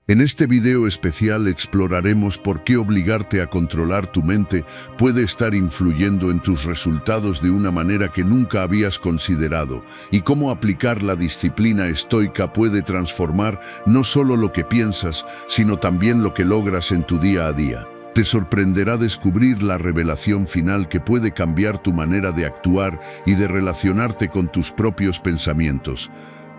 En este video especial exploraremos por qué obligarte a controlar tu mente puede estar influyendo en tus resultados de una manera que nunca habías considerado y cómo aplicar la disciplina estoica puede transformar no solo lo que piensas, sino también lo que logras en tu día a día. Te sorprenderá descubrir la revelación final que puede cambiar tu manera de actuar y de relacionarte con tus propios pensamientos.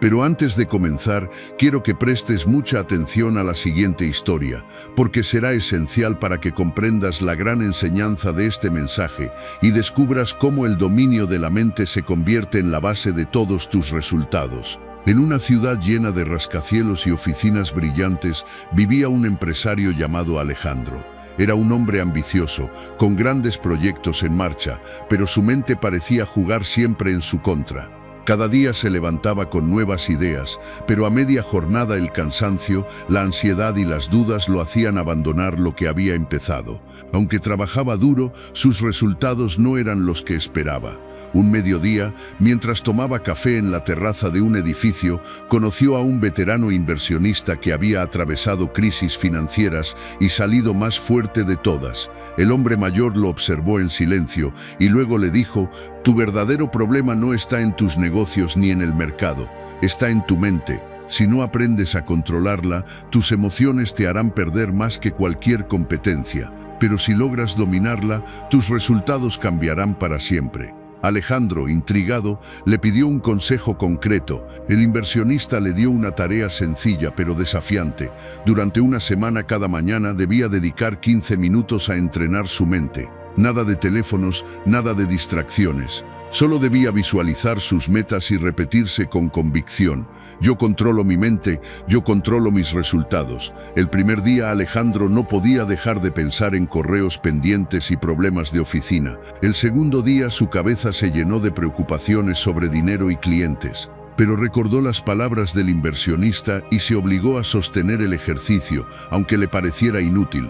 Pero antes de comenzar, quiero que prestes mucha atención a la siguiente historia, porque será esencial para que comprendas la gran enseñanza de este mensaje y descubras cómo el dominio de la mente se convierte en la base de todos tus resultados. En una ciudad llena de rascacielos y oficinas brillantes, vivía un empresario llamado Alejandro. Era un hombre ambicioso, con grandes proyectos en marcha, pero su mente parecía jugar siempre en su contra. Cada día se levantaba con nuevas ideas, pero a media jornada el cansancio, la ansiedad y las dudas lo hacían abandonar lo que había empezado. Aunque trabajaba duro, sus resultados no eran los que esperaba. Un mediodía, mientras tomaba café en la terraza de un edificio, conoció a un veterano inversionista que había atravesado crisis financieras y salido más fuerte de todas. El hombre mayor lo observó en silencio y luego le dijo: «Tu verdadero problema no está en tus negocios ni en el mercado, está en tu mente. Si no aprendes a controlarla, tus emociones te harán perder más que cualquier competencia. Pero si logras dominarla, tus resultados cambiarán para siempre». Alejandro, intrigado, le pidió un consejo concreto. El inversionista le dio una tarea sencilla pero desafiante. Durante una semana cada mañana debía dedicar 15 minutos a entrenar su mente. Nada de teléfonos, nada de distracciones. Solo debía visualizar sus metas y repetirse con convicción: «Yo controlo mi mente, yo controlo mis resultados». El primer día Alejandro no podía dejar de pensar en correos pendientes y problemas de oficina. El segundo día su cabeza se llenó de preocupaciones sobre dinero y clientes. Pero recordó las palabras del inversionista y se obligó a sostener el ejercicio, aunque le pareciera inútil.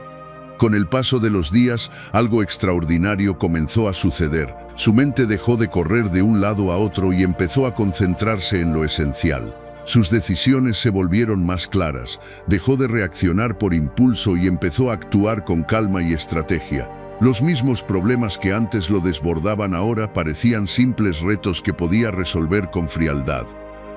Con el paso de los días, algo extraordinario comenzó a suceder. Su mente dejó de correr de un lado a otro y empezó a concentrarse en lo esencial. Sus decisiones se volvieron más claras, dejó de reaccionar por impulso y empezó a actuar con calma y estrategia. Los mismos problemas que antes lo desbordaban ahora parecían simples retos que podía resolver con frialdad.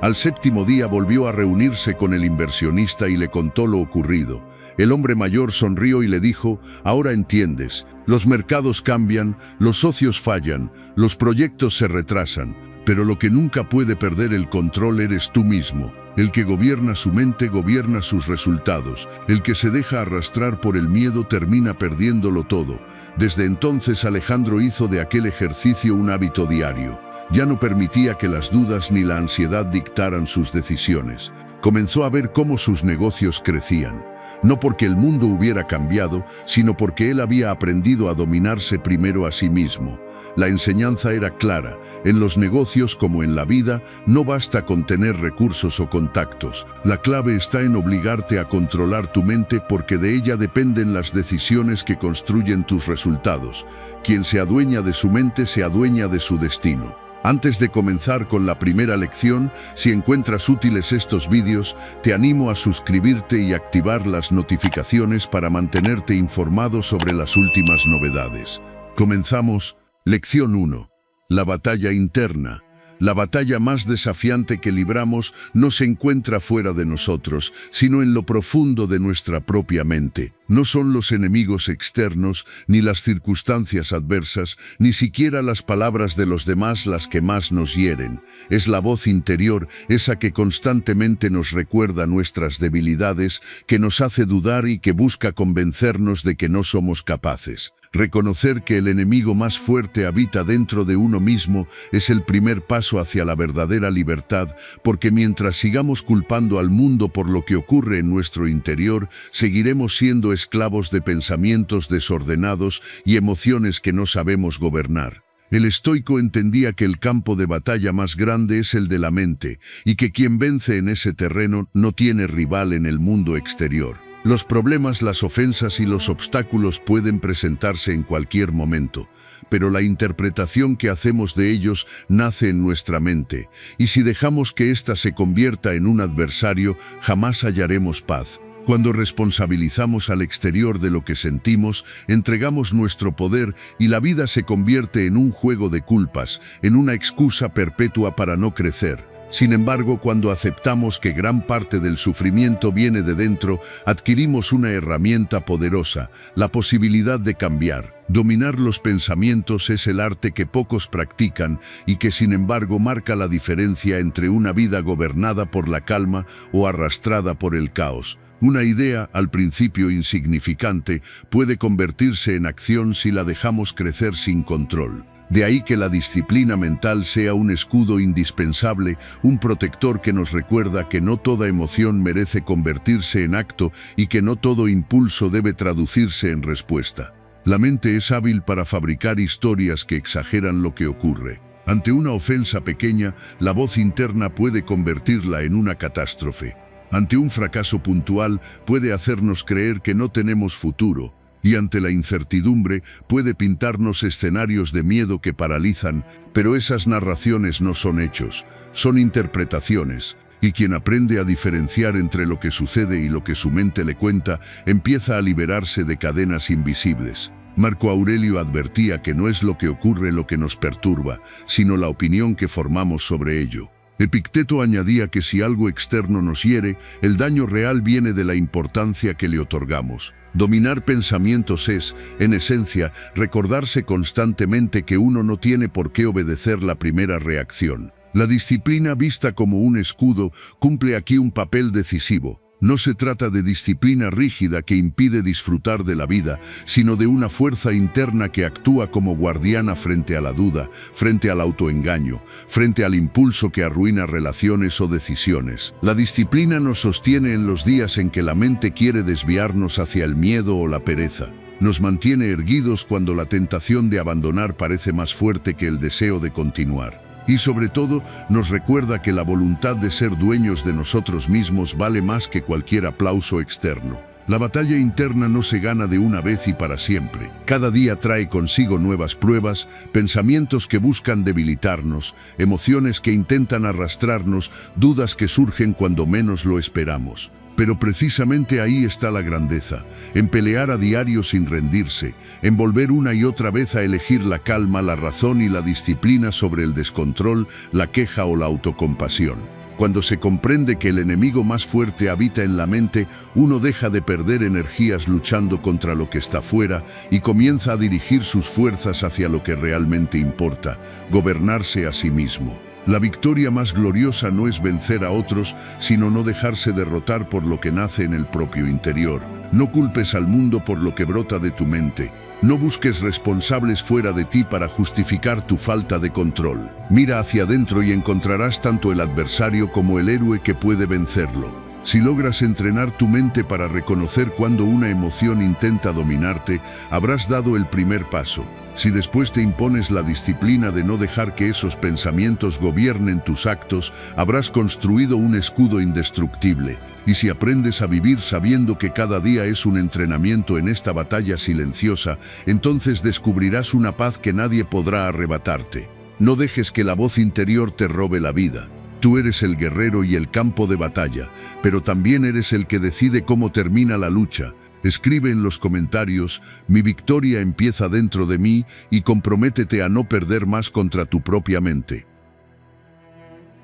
Al séptimo día volvió a reunirse con el inversionista y le contó lo ocurrido. El hombre mayor sonrió y le dijo: «Ahora entiendes, los mercados cambian, los socios fallan, los proyectos se retrasan, pero lo que nunca puede perder el control eres tú mismo. El que gobierna su mente gobierna sus resultados. El que se deja arrastrar por el miedo termina perdiéndolo todo». Desde entonces Alejandro hizo de aquel ejercicio un hábito diario. Ya no permitía que las dudas ni la ansiedad dictaran sus decisiones. Comenzó a ver cómo sus negocios crecían. No porque el mundo hubiera cambiado, sino porque él había aprendido a dominarse primero a sí mismo. La enseñanza era clara: en los negocios como en la vida, no basta con tener recursos o contactos. La clave está en obligarte a controlar tu mente, porque de ella dependen las decisiones que construyen tus resultados. Quien se adueña de su mente se adueña de su destino. Antes de comenzar con la primera lección, si encuentras útiles estos vídeos, te animo a suscribirte y activar las notificaciones para mantenerte informado sobre las últimas novedades. Comenzamos. Lección 1. La batalla interna. La batalla más desafiante que libramos no se encuentra fuera de nosotros, sino en lo profundo de nuestra propia mente. No son los enemigos externos, ni las circunstancias adversas, ni siquiera las palabras de los demás las que más nos hieren. Es la voz interior, esa que constantemente nos recuerda nuestras debilidades, que nos hace dudar y que busca convencernos de que no somos capaces. Reconocer que el enemigo más fuerte habita dentro de uno mismo es el primer paso hacia la verdadera libertad, porque mientras sigamos culpando al mundo por lo que ocurre en nuestro interior, seguiremos siendo esclavos de pensamientos desordenados y emociones que no sabemos gobernar. El estoico entendía que el campo de batalla más grande es el de la mente, y que quien vence en ese terreno no tiene rival en el mundo exterior. Los problemas, las ofensas y los obstáculos pueden presentarse en cualquier momento, pero la interpretación que hacemos de ellos nace en nuestra mente, y si dejamos que ésta se convierta en un adversario, jamás hallaremos paz. Cuando responsabilizamos al exterior de lo que sentimos, entregamos nuestro poder y la vida se convierte en un juego de culpas, en una excusa perpetua para no crecer. Sin embargo, cuando aceptamos que gran parte del sufrimiento viene de dentro, adquirimos una herramienta poderosa, la posibilidad de cambiar. Dominar los pensamientos es el arte que pocos practican y que sin embargo marca la diferencia entre una vida gobernada por la calma o arrastrada por el caos. Una idea, al principio insignificante, puede convertirse en acción si la dejamos crecer sin control. De ahí que la disciplina mental sea un escudo indispensable, un protector que nos recuerda que no toda emoción merece convertirse en acto y que no todo impulso debe traducirse en respuesta. La mente es hábil para fabricar historias que exageran lo que ocurre. Ante una ofensa pequeña, la voz interna puede convertirla en una catástrofe. Ante un fracaso puntual, puede hacernos creer que no tenemos futuro. Y ante la incertidumbre puede pintarnos escenarios de miedo que paralizan, pero esas narraciones no son hechos, son interpretaciones, y quien aprende a diferenciar entre lo que sucede y lo que su mente le cuenta, empieza a liberarse de cadenas invisibles. Marco Aurelio advertía que no es lo que ocurre lo que nos perturba, sino la opinión que formamos sobre ello. Epicteto añadía que si algo externo nos hiere, el daño real viene de la importancia que le otorgamos. Dominar pensamientos es, en esencia, recordarse constantemente que uno no tiene por qué obedecer la primera reacción. La disciplina, vista como un escudo, cumple aquí un papel decisivo. No se trata de disciplina rígida que impide disfrutar de la vida, sino de una fuerza interna que actúa como guardiana frente a la duda, frente al autoengaño, frente al impulso que arruina relaciones o decisiones. La disciplina nos sostiene en los días en que la mente quiere desviarnos hacia el miedo o la pereza. Nos mantiene erguidos cuando la tentación de abandonar parece más fuerte que el deseo de continuar. Y sobre todo, nos recuerda que la voluntad de ser dueños de nosotros mismos vale más que cualquier aplauso externo. La batalla interna no se gana de una vez y para siempre. Cada día trae consigo nuevas pruebas, pensamientos que buscan debilitarnos, emociones que intentan arrastrarnos, dudas que surgen cuando menos lo esperamos. Pero precisamente ahí está la grandeza, en pelear a diario sin rendirse, en volver una y otra vez a elegir la calma, la razón y la disciplina sobre el descontrol, la queja o la autocompasión. Cuando se comprende que el enemigo más fuerte habita en la mente, uno deja de perder energías luchando contra lo que está fuera y comienza a dirigir sus fuerzas hacia lo que realmente importa, gobernarse a sí mismo. La victoria más gloriosa no es vencer a otros, sino no dejarse derrotar por lo que nace en el propio interior. No culpes al mundo por lo que brota de tu mente. No busques responsables fuera de ti para justificar tu falta de control. Mira hacia adentro y encontrarás tanto el adversario como el héroe que puede vencerlo. Si logras entrenar tu mente para reconocer cuando una emoción intenta dominarte, habrás dado el primer paso. Si después te impones la disciplina de no dejar que esos pensamientos gobiernen tus actos, habrás construido un escudo indestructible. Y si aprendes a vivir sabiendo que cada día es un entrenamiento en esta batalla silenciosa, entonces descubrirás una paz que nadie podrá arrebatarte. No dejes que la voz interior te robe la vida. Tú eres el guerrero y el campo de batalla, pero también eres el que decide cómo termina la lucha. Escribe en los comentarios: mi victoria empieza dentro de mí, y comprométete a no perder más contra tu propia mente.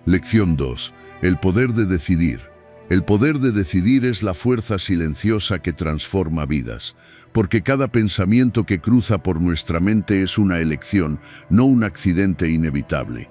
Lección 2. El poder de decidir. El poder de decidir es la fuerza silenciosa que transforma vidas, porque cada pensamiento que cruza por nuestra mente es una elección, no un accidente inevitable.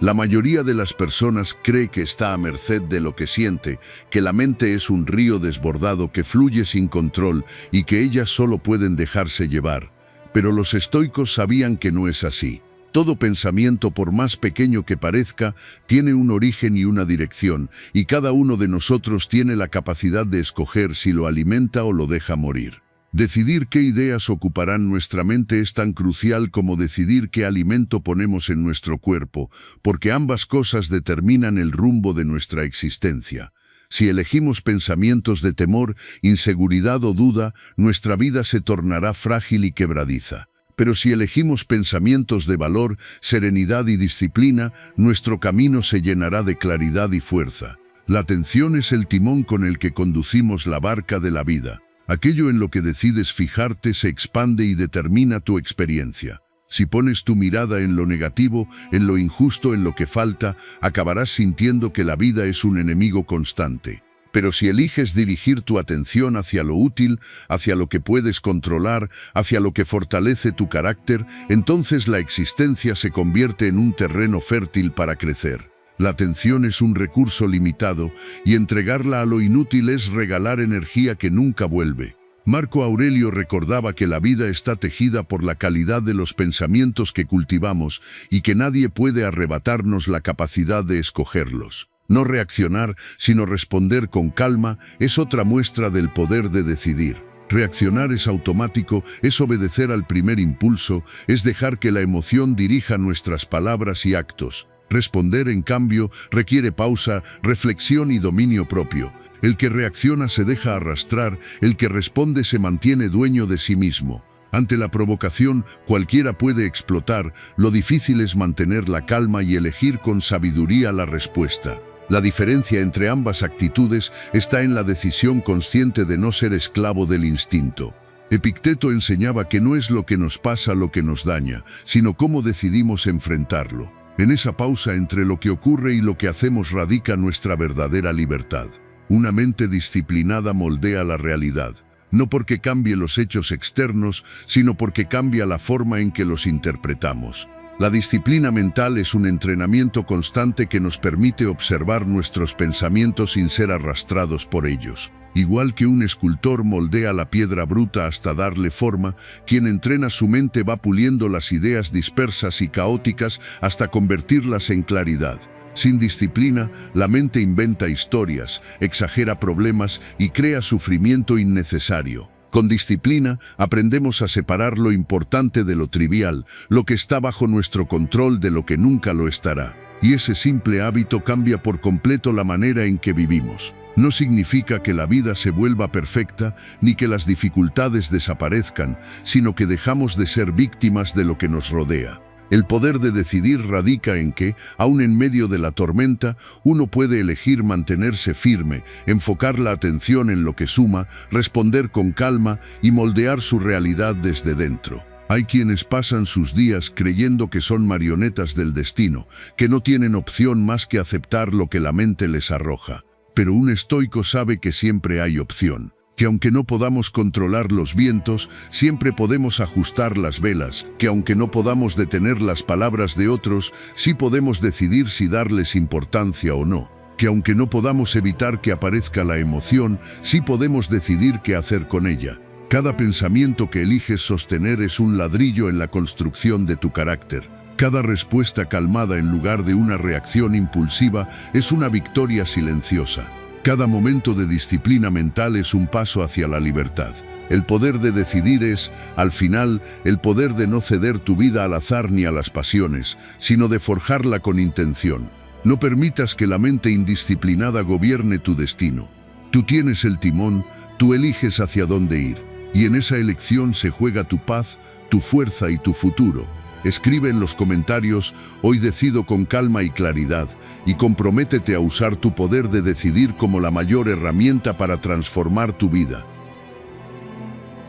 La mayoría de las personas cree que está a merced de lo que siente, que la mente es un río desbordado que fluye sin control y que ellas solo pueden dejarse llevar. Pero los estoicos sabían que no es así. Todo pensamiento, por más pequeño que parezca, tiene un origen y una dirección, y cada uno de nosotros tiene la capacidad de escoger si lo alimenta o lo deja morir. Decidir qué ideas ocuparán nuestra mente es tan crucial como decidir qué alimento ponemos en nuestro cuerpo, porque ambas cosas determinan el rumbo de nuestra existencia. Si elegimos pensamientos de temor, inseguridad o duda, nuestra vida se tornará frágil y quebradiza. Pero si elegimos pensamientos de valor, serenidad y disciplina, nuestro camino se llenará de claridad y fuerza. La atención es el timón con el que conducimos la barca de la vida. Aquello en lo que decides fijarte se expande y determina tu experiencia. Si pones tu mirada en lo negativo, en lo injusto, en lo que falta, acabarás sintiendo que la vida es un enemigo constante. Pero si eliges dirigir tu atención hacia lo útil, hacia lo que puedes controlar, hacia lo que fortalece tu carácter, entonces la existencia se convierte en un terreno fértil para crecer. La atención es un recurso limitado y entregarla a lo inútil es regalar energía que nunca vuelve. Marco Aurelio recordaba que la vida está tejida por la calidad de los pensamientos que cultivamos y que nadie puede arrebatarnos la capacidad de escogerlos. No reaccionar, sino responder con calma, es otra muestra del poder de decidir. Reaccionar es automático, es obedecer al primer impulso, es dejar que la emoción dirija nuestras palabras y actos. Responder, en cambio, requiere pausa, reflexión y dominio propio. El que reacciona se deja arrastrar, el que responde se mantiene dueño de sí mismo. Ante la provocación, cualquiera puede explotar, lo difícil es mantener la calma y elegir con sabiduría la respuesta. La diferencia entre ambas actitudes está en la decisión consciente de no ser esclavo del instinto. Epicteto enseñaba que no es lo que nos pasa lo que nos daña, sino cómo decidimos enfrentarlo. En esa pausa entre lo que ocurre y lo que hacemos radica nuestra verdadera libertad. Una mente disciplinada moldea la realidad, no porque cambie los hechos externos, sino porque cambia la forma en que los interpretamos. La disciplina mental es un entrenamiento constante que nos permite observar nuestros pensamientos sin ser arrastrados por ellos. Igual que un escultor moldea la piedra bruta hasta darle forma, quien entrena su mente va puliendo las ideas dispersas y caóticas hasta convertirlas en claridad. Sin disciplina, la mente inventa historias, exagera problemas y crea sufrimiento innecesario. Con disciplina, aprendemos a separar lo importante de lo trivial, lo que está bajo nuestro control de lo que nunca lo estará. Y ese simple hábito cambia por completo la manera en que vivimos. No significa que la vida se vuelva perfecta, ni que las dificultades desaparezcan, sino que dejamos de ser víctimas de lo que nos rodea. El poder de decidir radica en que, aun en medio de la tormenta, uno puede elegir mantenerse firme, enfocar la atención en lo que suma, responder con calma y moldear su realidad desde dentro. Hay quienes pasan sus días creyendo que son marionetas del destino, que no tienen opción más que aceptar lo que la mente les arroja. Pero un estoico sabe que siempre hay opción, que aunque no podamos controlar los vientos, siempre podemos ajustar las velas, que aunque no podamos detener las palabras de otros, sí podemos decidir si darles importancia o no, que aunque no podamos evitar que aparezca la emoción, sí podemos decidir qué hacer con ella. Cada pensamiento que eliges sostener es un ladrillo en la construcción de tu carácter. Cada respuesta calmada en lugar de una reacción impulsiva es una victoria silenciosa. Cada momento de disciplina mental es un paso hacia la libertad. El poder de decidir es, al final, el poder de no ceder tu vida al azar ni a las pasiones, sino de forjarla con intención. No permitas que la mente indisciplinada gobierne tu destino. Tú tienes el timón, tú eliges hacia dónde ir, y en esa elección se juega tu paz, tu fuerza y tu futuro. Escribe en los comentarios, hoy decido con calma y claridad, y comprométete a usar tu poder de decidir como la mayor herramienta para transformar tu vida.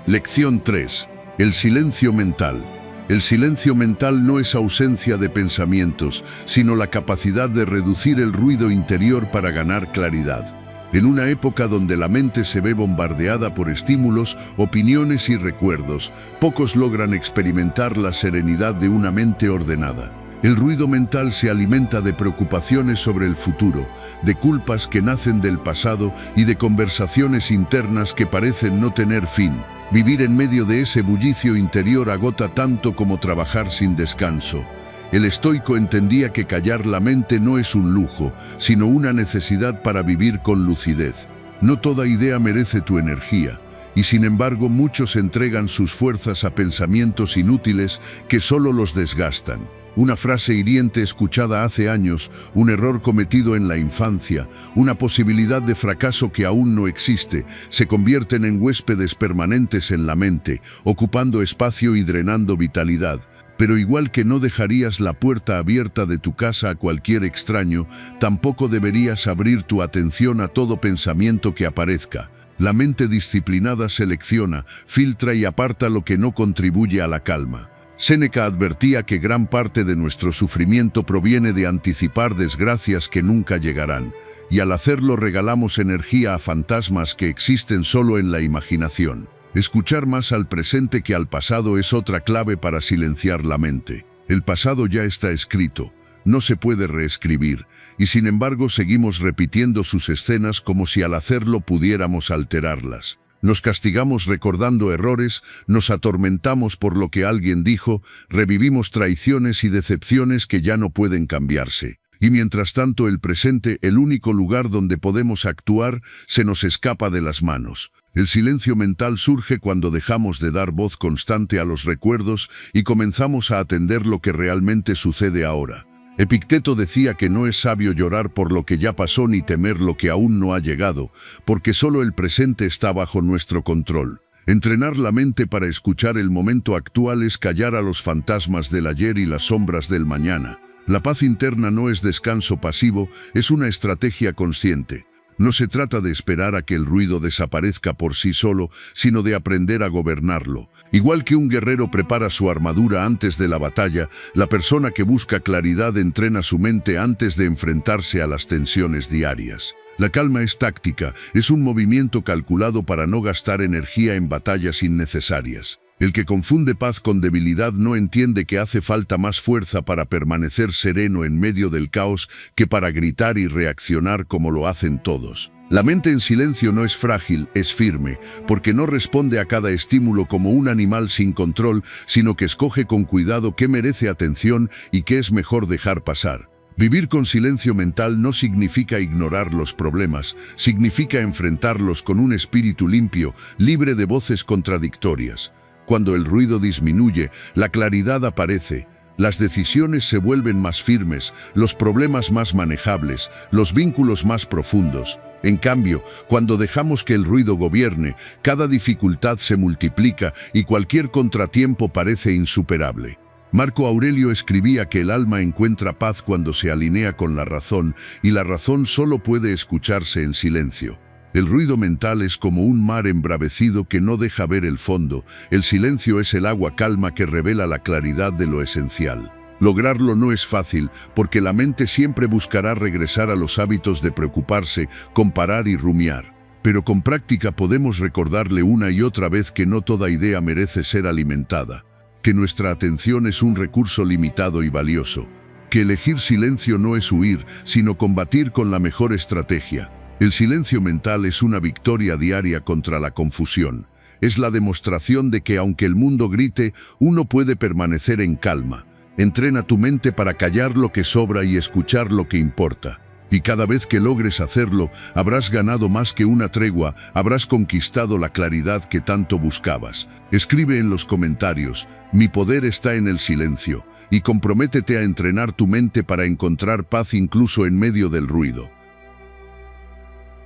Lección 3. El silencio mental. El silencio mental no es ausencia de pensamientos, sino la capacidad de reducir el ruido interior para ganar claridad. En una época donde la mente se ve bombardeada por estímulos, opiniones y recuerdos, pocos logran experimentar la serenidad de una mente ordenada. El ruido mental se alimenta de preocupaciones sobre el futuro, de culpas que nacen del pasado y de conversaciones internas que parecen no tener fin. Vivir en medio de ese bullicio interior agota tanto como trabajar sin descanso. El estoico entendía que callar la mente no es un lujo, sino una necesidad para vivir con lucidez. No toda idea merece tu energía, y sin embargo muchos entregan sus fuerzas a pensamientos inútiles que solo los desgastan. Una frase hiriente escuchada hace años, un error cometido en la infancia, una posibilidad de fracaso que aún no existe, se convierten en huéspedes permanentes en la mente, ocupando espacio y drenando vitalidad. Pero igual que no dejarías la puerta abierta de tu casa a cualquier extraño, tampoco deberías abrir tu atención a todo pensamiento que aparezca. La mente disciplinada selecciona, filtra y aparta lo que no contribuye a la calma. Séneca advertía que gran parte de nuestro sufrimiento proviene de anticipar desgracias que nunca llegarán, y al hacerlo regalamos energía a fantasmas que existen solo en la imaginación. Escuchar más al presente que al pasado es otra clave para silenciar la mente. El pasado ya está escrito, no se puede reescribir, y sin embargo seguimos repitiendo sus escenas como si al hacerlo pudiéramos alterarlas. Nos castigamos recordando errores, nos atormentamos por lo que alguien dijo, revivimos traiciones y decepciones que ya no pueden cambiarse. Y mientras tanto el presente, el único lugar donde podemos actuar, se nos escapa de las manos. El silencio mental surge cuando dejamos de dar voz constante a los recuerdos y comenzamos a atender lo que realmente sucede ahora. Epicteto decía que no es sabio llorar por lo que ya pasó ni temer lo que aún no ha llegado, porque solo el presente está bajo nuestro control. Entrenar la mente para escuchar el momento actual es callar a los fantasmas del ayer y las sombras del mañana. La paz interna no es descanso pasivo, es una estrategia consciente. No se trata de esperar a que el ruido desaparezca por sí solo, sino de aprender a gobernarlo. Igual que un guerrero prepara su armadura antes de la batalla, la persona que busca claridad entrena su mente antes de enfrentarse a las tensiones diarias. La calma es táctica, es un movimiento calculado para no gastar energía en batallas innecesarias. El que confunde paz con debilidad no entiende que hace falta más fuerza para permanecer sereno en medio del caos que para gritar y reaccionar como lo hacen todos. La mente en silencio no es frágil, es firme, porque no responde a cada estímulo como un animal sin control, sino que escoge con cuidado qué merece atención y qué es mejor dejar pasar. Vivir con silencio mental no significa ignorar los problemas, significa enfrentarlos con un espíritu limpio, libre de voces contradictorias. Cuando el ruido disminuye, la claridad aparece, las decisiones se vuelven más firmes, los problemas más manejables, los vínculos más profundos. En cambio, cuando dejamos que el ruido gobierne, cada dificultad se multiplica y cualquier contratiempo parece insuperable. Marco Aurelio escribía que el alma encuentra paz cuando se alinea con la razón, y la razón solo puede escucharse en silencio. El ruido mental es como un mar embravecido que no deja ver el fondo. El silencio es el agua calma que revela la claridad de lo esencial. Lograrlo no es fácil, porque la mente siempre buscará regresar a los hábitos de preocuparse, comparar y rumiar. Pero con práctica podemos recordarle una y otra vez que no toda idea merece ser alimentada, que nuestra atención es un recurso limitado y valioso, que elegir silencio no es huir, sino combatir con la mejor estrategia. El silencio mental es una victoria diaria contra la confusión. Es la demostración de que aunque el mundo grite, uno puede permanecer en calma. Entrena tu mente para callar lo que sobra y escuchar lo que importa. Y cada vez que logres hacerlo, habrás ganado más que una tregua, habrás conquistado la claridad que tanto buscabas. Escribe en los comentarios, mi poder está en el silencio, y comprométete a entrenar tu mente para encontrar paz incluso en medio del ruido.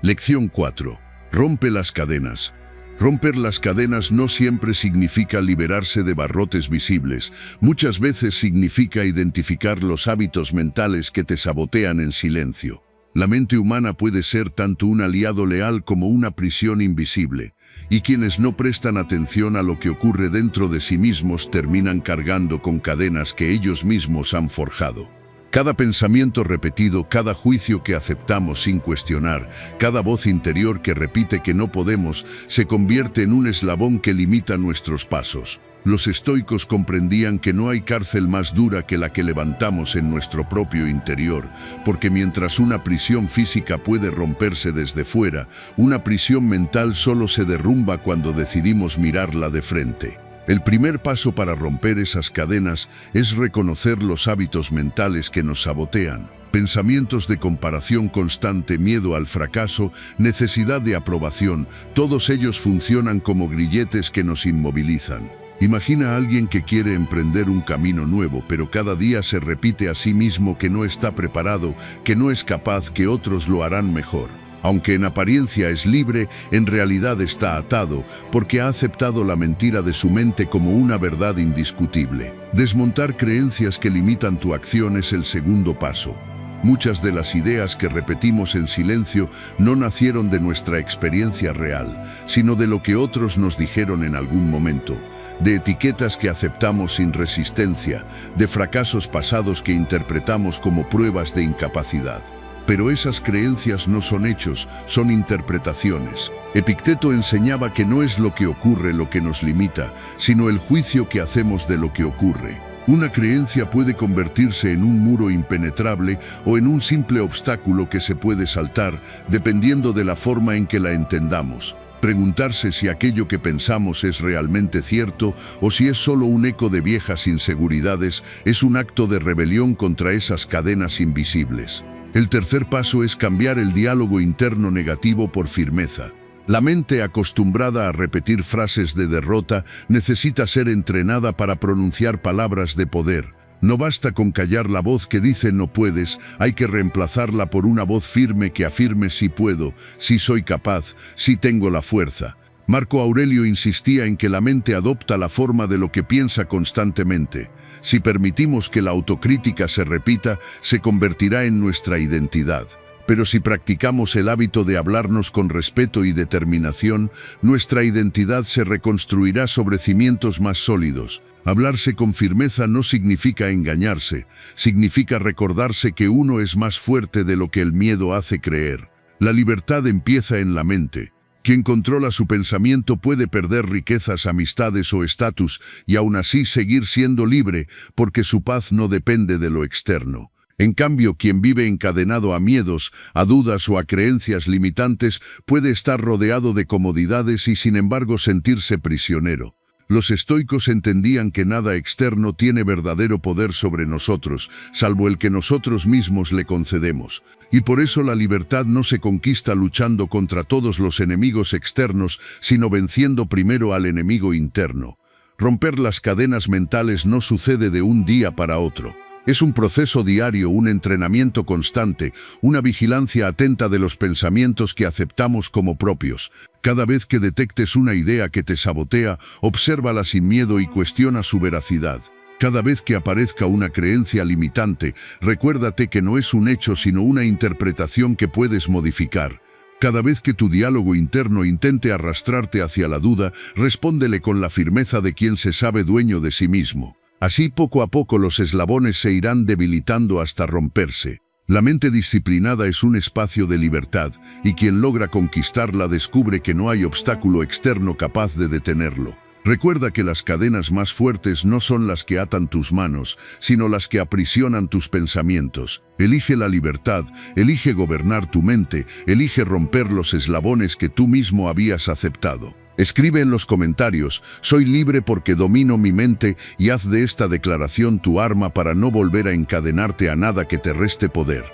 Lección 4. Rompe las cadenas. Romper las cadenas no siempre significa liberarse de barrotes visibles. Muchas veces significa identificar los hábitos mentales que te sabotean en silencio. La mente humana puede ser tanto un aliado leal como una prisión invisible, y quienes no prestan atención a lo que ocurre dentro de sí mismos terminan cargando con cadenas que ellos mismos han forjado. Cada pensamiento repetido, cada juicio que aceptamos sin cuestionar, cada voz interior que repite que no podemos, se convierte en un eslabón que limita nuestros pasos. Los estoicos comprendían que no hay cárcel más dura que la que levantamos en nuestro propio interior, porque mientras una prisión física puede romperse desde fuera, una prisión mental solo se derrumba cuando decidimos mirarla de frente. El primer paso para romper esas cadenas es reconocer los hábitos mentales que nos sabotean. Pensamientos de comparación constante, miedo al fracaso, necesidad de aprobación, todos ellos funcionan como grilletes que nos inmovilizan. Imagina a alguien que quiere emprender un camino nuevo, pero cada día se repite a sí mismo que no está preparado, que no es capaz, que otros lo harán mejor. Aunque en apariencia es libre, en realidad está atado, porque ha aceptado la mentira de su mente como una verdad indiscutible. Desmontar creencias que limitan tu acción es el segundo paso. Muchas de las ideas que repetimos en silencio no nacieron de nuestra experiencia real, sino de lo que otros nos dijeron en algún momento, de etiquetas que aceptamos sin resistencia, de fracasos pasados que interpretamos como pruebas de incapacidad. Pero esas creencias no son hechos, son interpretaciones. Epicteto enseñaba que no es lo que ocurre lo que nos limita, sino el juicio que hacemos de lo que ocurre. Una creencia puede convertirse en un muro impenetrable o en un simple obstáculo que se puede saltar, dependiendo de la forma en que la entendamos. Preguntarse si aquello que pensamos es realmente cierto o si es solo un eco de viejas inseguridades es un acto de rebelión contra esas cadenas invisibles. El tercer paso es cambiar el diálogo interno negativo por firmeza. La mente acostumbrada a repetir frases de derrota necesita ser entrenada para pronunciar palabras de poder. No basta con callar la voz que dice no puedes, hay que reemplazarla por una voz firme que afirme sí puedo, sí soy capaz, sí tengo la fuerza. Marco Aurelio insistía en que la mente adopta la forma de lo que piensa constantemente. Si permitimos que la autocrítica se repita, se convertirá en nuestra identidad. Pero si practicamos el hábito de hablarnos con respeto y determinación, nuestra identidad se reconstruirá sobre cimientos más sólidos. Hablarse con firmeza no significa engañarse, significa recordarse que uno es más fuerte de lo que el miedo hace creer. La libertad empieza en la mente. Quien controla su pensamiento puede perder riquezas, amistades o estatus y aún así seguir siendo libre porque su paz no depende de lo externo. En cambio, quien vive encadenado a miedos, a dudas o a creencias limitantes puede estar rodeado de comodidades y sin embargo sentirse prisionero. Los estoicos entendían que nada externo tiene verdadero poder sobre nosotros, salvo el que nosotros mismos le concedemos. Y por eso la libertad no se conquista luchando contra todos los enemigos externos, sino venciendo primero al enemigo interno. Romper las cadenas mentales no sucede de un día para otro. Es un proceso diario, un entrenamiento constante, una vigilancia atenta de los pensamientos que aceptamos como propios. Cada vez que detectes una idea que te sabotea, obsérvala sin miedo y cuestiona su veracidad. Cada vez que aparezca una creencia limitante, recuérdate que no es un hecho sino una interpretación que puedes modificar. Cada vez que tu diálogo interno intente arrastrarte hacia la duda, respóndele con la firmeza de quien se sabe dueño de sí mismo. Así poco a poco los eslabones se irán debilitando hasta romperse. La mente disciplinada es un espacio de libertad, y quien logra conquistarla descubre que no hay obstáculo externo capaz de detenerlo. Recuerda que las cadenas más fuertes no son las que atan tus manos, sino las que aprisionan tus pensamientos. Elige la libertad, elige gobernar tu mente, elige romper los eslabones que tú mismo habías aceptado. Escribe en los comentarios, soy libre porque domino mi mente y haz de esta declaración tu arma para no volver a encadenarte a nada que te reste poder.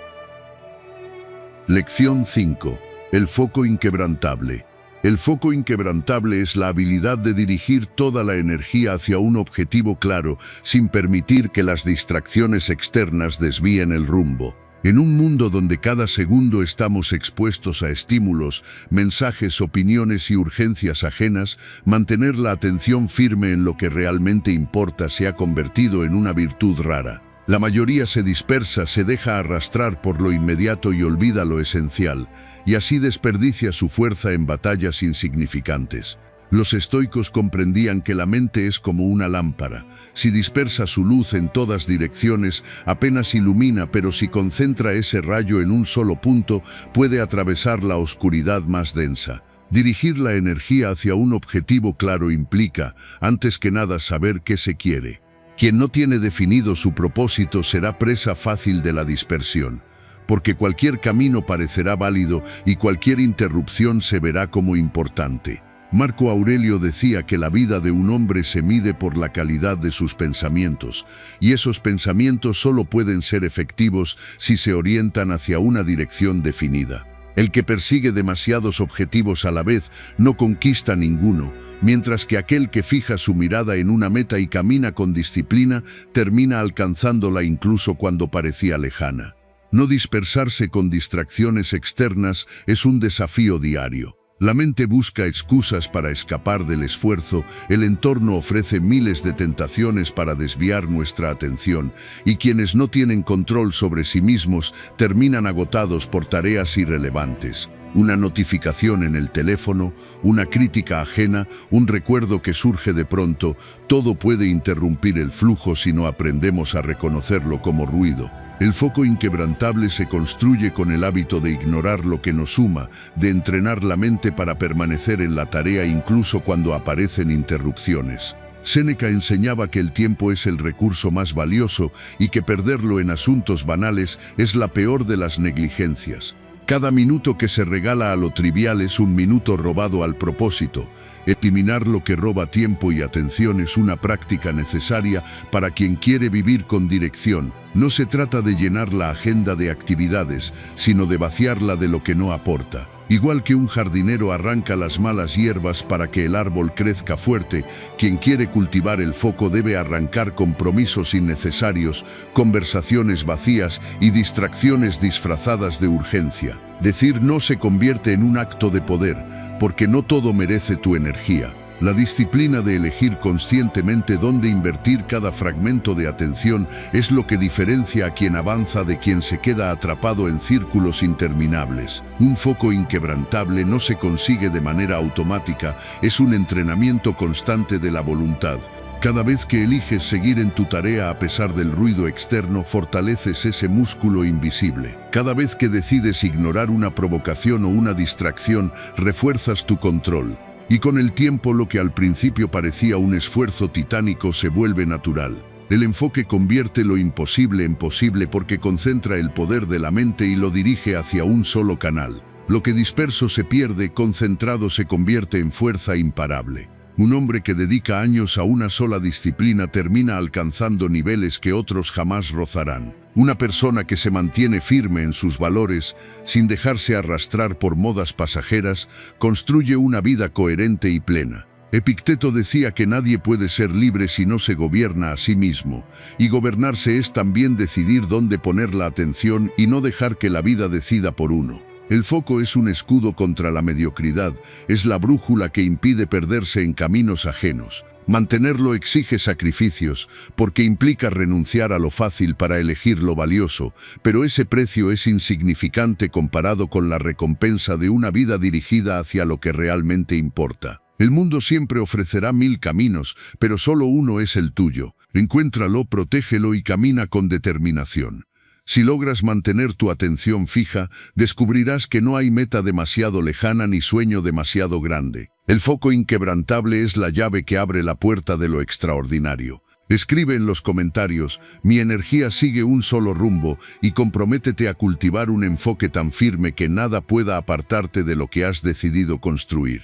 Lección 5. El foco inquebrantable. El foco inquebrantable es la habilidad de dirigir toda la energía hacia un objetivo claro, sin permitir que las distracciones externas desvíen el rumbo. En un mundo donde cada segundo estamos expuestos a estímulos, mensajes, opiniones y urgencias ajenas, mantener la atención firme en lo que realmente importa se ha convertido en una virtud rara. La mayoría se dispersa, se deja arrastrar por lo inmediato y olvida lo esencial, y así desperdicia su fuerza en batallas insignificantes. Los estoicos comprendían que la mente es como una lámpara. Si dispersa su luz en todas direcciones, apenas ilumina, pero si concentra ese rayo en un solo punto, puede atravesar la oscuridad más densa. Dirigir la energía hacia un objetivo claro implica, antes que nada, saber qué se quiere. Quien no tiene definido su propósito será presa fácil de la dispersión, porque cualquier camino parecerá válido y cualquier interrupción se verá como importante. Marco Aurelio decía que la vida de un hombre se mide por la calidad de sus pensamientos, y esos pensamientos solo pueden ser efectivos si se orientan hacia una dirección definida. El que persigue demasiados objetivos a la vez no conquista ninguno, mientras que aquel que fija su mirada en una meta y camina con disciplina termina alcanzándola incluso cuando parecía lejana. No dispersarse con distracciones externas es un desafío diario. La mente busca excusas para escapar del esfuerzo, el entorno ofrece miles de tentaciones para desviar nuestra atención, y quienes no tienen control sobre sí mismos terminan agotados por tareas irrelevantes. Una notificación en el teléfono, una crítica ajena, un recuerdo que surge de pronto, todo puede interrumpir el flujo si no aprendemos a reconocerlo como ruido. El foco inquebrantable se construye con el hábito de ignorar lo que nos suma, de entrenar la mente para permanecer en la tarea incluso cuando aparecen interrupciones. Séneca enseñaba que el tiempo es el recurso más valioso y que perderlo en asuntos banales es la peor de las negligencias. Cada minuto que se regala a lo trivial es un minuto robado al propósito. Eliminar lo que roba tiempo y atención es una práctica necesaria para quien quiere vivir con dirección. No se trata de llenar la agenda de actividades, sino de vaciarla de lo que no aporta. Igual que un jardinero arranca las malas hierbas para que el árbol crezca fuerte, quien quiere cultivar el foco debe arrancar compromisos innecesarios, conversaciones vacías y distracciones disfrazadas de urgencia. Decir no se convierte en un acto de poder, porque no todo merece tu energía. La disciplina de elegir conscientemente dónde invertir cada fragmento de atención es lo que diferencia a quien avanza de quien se queda atrapado en círculos interminables. Un foco inquebrantable no se consigue de manera automática, es un entrenamiento constante de la voluntad. Cada vez que eliges seguir en tu tarea a pesar del ruido externo, fortaleces ese músculo invisible. Cada vez que decides ignorar una provocación o una distracción, refuerzas tu control. Y con el tiempo lo que al principio parecía un esfuerzo titánico se vuelve natural. El enfoque convierte lo imposible en posible porque concentra el poder de la mente y lo dirige hacia un solo canal. Lo que disperso se pierde, concentrado se convierte en fuerza imparable. Un hombre que dedica años a una sola disciplina termina alcanzando niveles que otros jamás rozarán. Una persona que se mantiene firme en sus valores, sin dejarse arrastrar por modas pasajeras, construye una vida coherente y plena. Epicteto decía que nadie puede ser libre si no se gobierna a sí mismo, y gobernarse es también decidir dónde poner la atención y no dejar que la vida decida por uno. El foco es un escudo contra la mediocridad, es la brújula que impide perderse en caminos ajenos. Mantenerlo exige sacrificios, porque implica renunciar a lo fácil para elegir lo valioso, pero ese precio es insignificante comparado con la recompensa de una vida dirigida hacia lo que realmente importa. El mundo siempre ofrecerá 1000 caminos, pero solo uno es el tuyo. Encuéntralo, protégelo y camina con determinación. Si logras mantener tu atención fija, descubrirás que no hay meta demasiado lejana ni sueño demasiado grande. El foco inquebrantable es la llave que abre la puerta de lo extraordinario. Escribe en los comentarios, mi energía sigue un solo rumbo, y comprométete a cultivar un enfoque tan firme que nada pueda apartarte de lo que has decidido construir.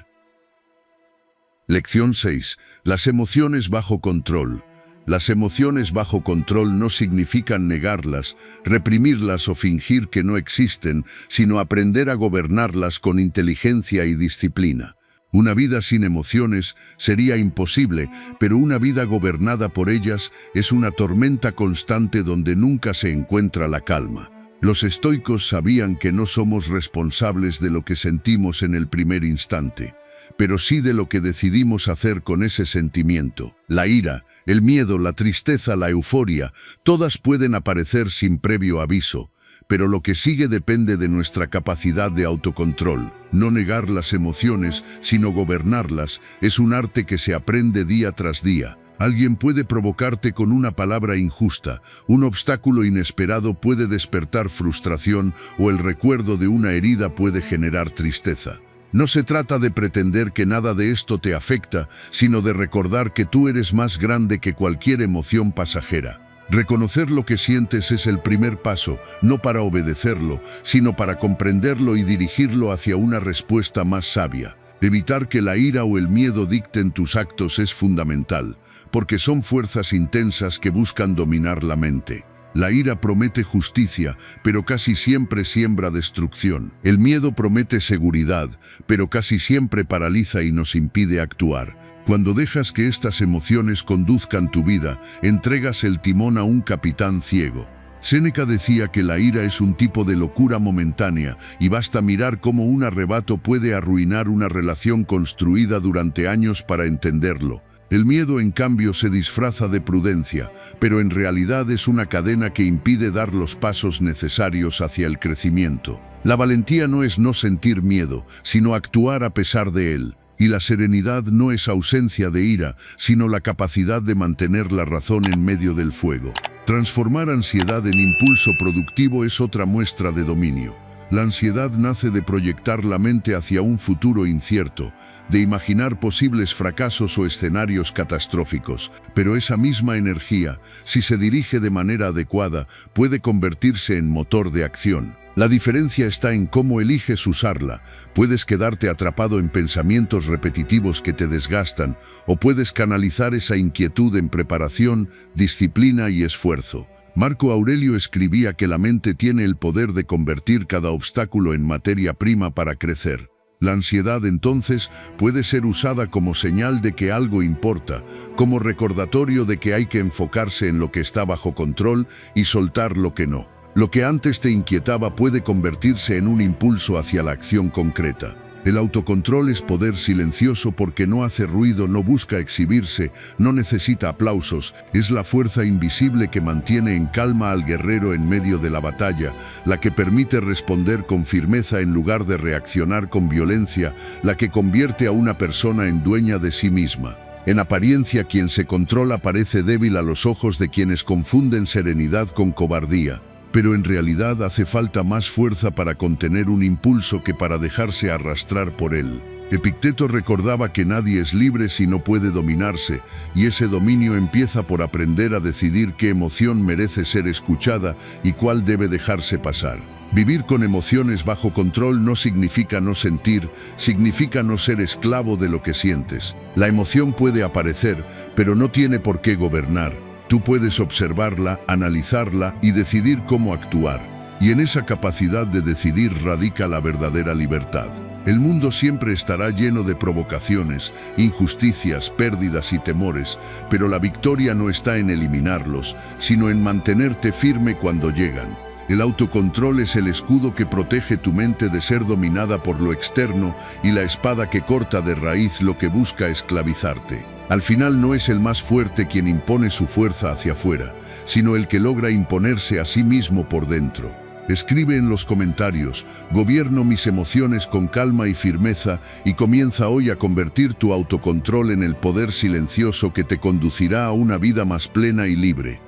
Lección 6. Las emociones bajo control. Las emociones bajo control no significan negarlas, reprimirlas o fingir que no existen, sino aprender a gobernarlas con inteligencia y disciplina. Una vida sin emociones sería imposible, pero una vida gobernada por ellas es una tormenta constante donde nunca se encuentra la calma. Los estoicos sabían que no somos responsables de lo que sentimos en el primer instante, pero sí de lo que decidimos hacer con ese sentimiento. La ira, el miedo, la tristeza, la euforia, todas pueden aparecer sin previo aviso, pero lo que sigue depende de nuestra capacidad de autocontrol. No negar las emociones, sino gobernarlas, es un arte que se aprende día tras día. Alguien puede provocarte con una palabra injusta, un obstáculo inesperado puede despertar frustración o el recuerdo de una herida puede generar tristeza. No se trata de pretender que nada de esto te afecta, sino de recordar que tú eres más grande que cualquier emoción pasajera. Reconocer lo que sientes es el primer paso, no para obedecerlo, sino para comprenderlo y dirigirlo hacia una respuesta más sabia. Evitar que la ira o el miedo dicten tus actos es fundamental, porque son fuerzas intensas que buscan dominar la mente. La ira promete justicia, pero casi siempre siembra destrucción. El miedo promete seguridad, pero casi siempre paraliza y nos impide actuar. Cuando dejas que estas emociones conduzcan tu vida, entregas el timón a un capitán ciego. Séneca decía que la ira es un tipo de locura momentánea y basta mirar cómo un arrebato puede arruinar una relación construida durante años para entenderlo. El miedo, en cambio, se disfraza de prudencia, pero en realidad es una cadena que impide dar los pasos necesarios hacia el crecimiento. La valentía no es no sentir miedo, sino actuar a pesar de él. Y la serenidad no es ausencia de ira, sino la capacidad de mantener la razón en medio del fuego. Transformar ansiedad en impulso productivo es otra muestra de dominio. La ansiedad nace de proyectar la mente hacia un futuro incierto, de imaginar posibles fracasos o escenarios catastróficos, pero esa misma energía, si se dirige de manera adecuada, puede convertirse en motor de acción. La diferencia está en cómo eliges usarla. Puedes quedarte atrapado en pensamientos repetitivos que te desgastan, o puedes canalizar esa inquietud en preparación, disciplina y esfuerzo. Marco Aurelio escribía que la mente tiene el poder de convertir cada obstáculo en materia prima para crecer. La ansiedad, entonces, puede ser usada como señal de que algo importa, como recordatorio de que hay que enfocarse en lo que está bajo control y soltar lo que no. Lo que antes te inquietaba puede convertirse en un impulso hacia la acción concreta. El autocontrol es poder silencioso porque no hace ruido, no busca exhibirse, no necesita aplausos. Es la fuerza invisible que mantiene en calma al guerrero en medio de la batalla, la que permite responder con firmeza en lugar de reaccionar con violencia, la que convierte a una persona en dueña de sí misma. En apariencia, quien se controla parece débil a los ojos de quienes confunden serenidad con cobardía. Pero en realidad hace falta más fuerza para contener un impulso que para dejarse arrastrar por él. Epicteto recordaba que nadie es libre si no puede dominarse, y ese dominio empieza por aprender a decidir qué emoción merece ser escuchada y cuál debe dejarse pasar. Vivir con emociones bajo control no significa no sentir, significa no ser esclavo de lo que sientes. La emoción puede aparecer, pero no tiene por qué gobernar. Tú puedes observarla, analizarla y decidir cómo actuar. Y en esa capacidad de decidir radica la verdadera libertad. El mundo siempre estará lleno de provocaciones, injusticias, pérdidas y temores, pero la victoria no está en eliminarlos, sino en mantenerte firme cuando llegan. El autocontrol es el escudo que protege tu mente de ser dominada por lo externo y la espada que corta de raíz lo que busca esclavizarte. Al final no es el más fuerte quien impone su fuerza hacia afuera, sino el que logra imponerse a sí mismo por dentro. Escribe en los comentarios: gobierno mis emociones con calma y firmeza, y comienza hoy a convertir tu autocontrol en el poder silencioso que te conducirá a una vida más plena y libre.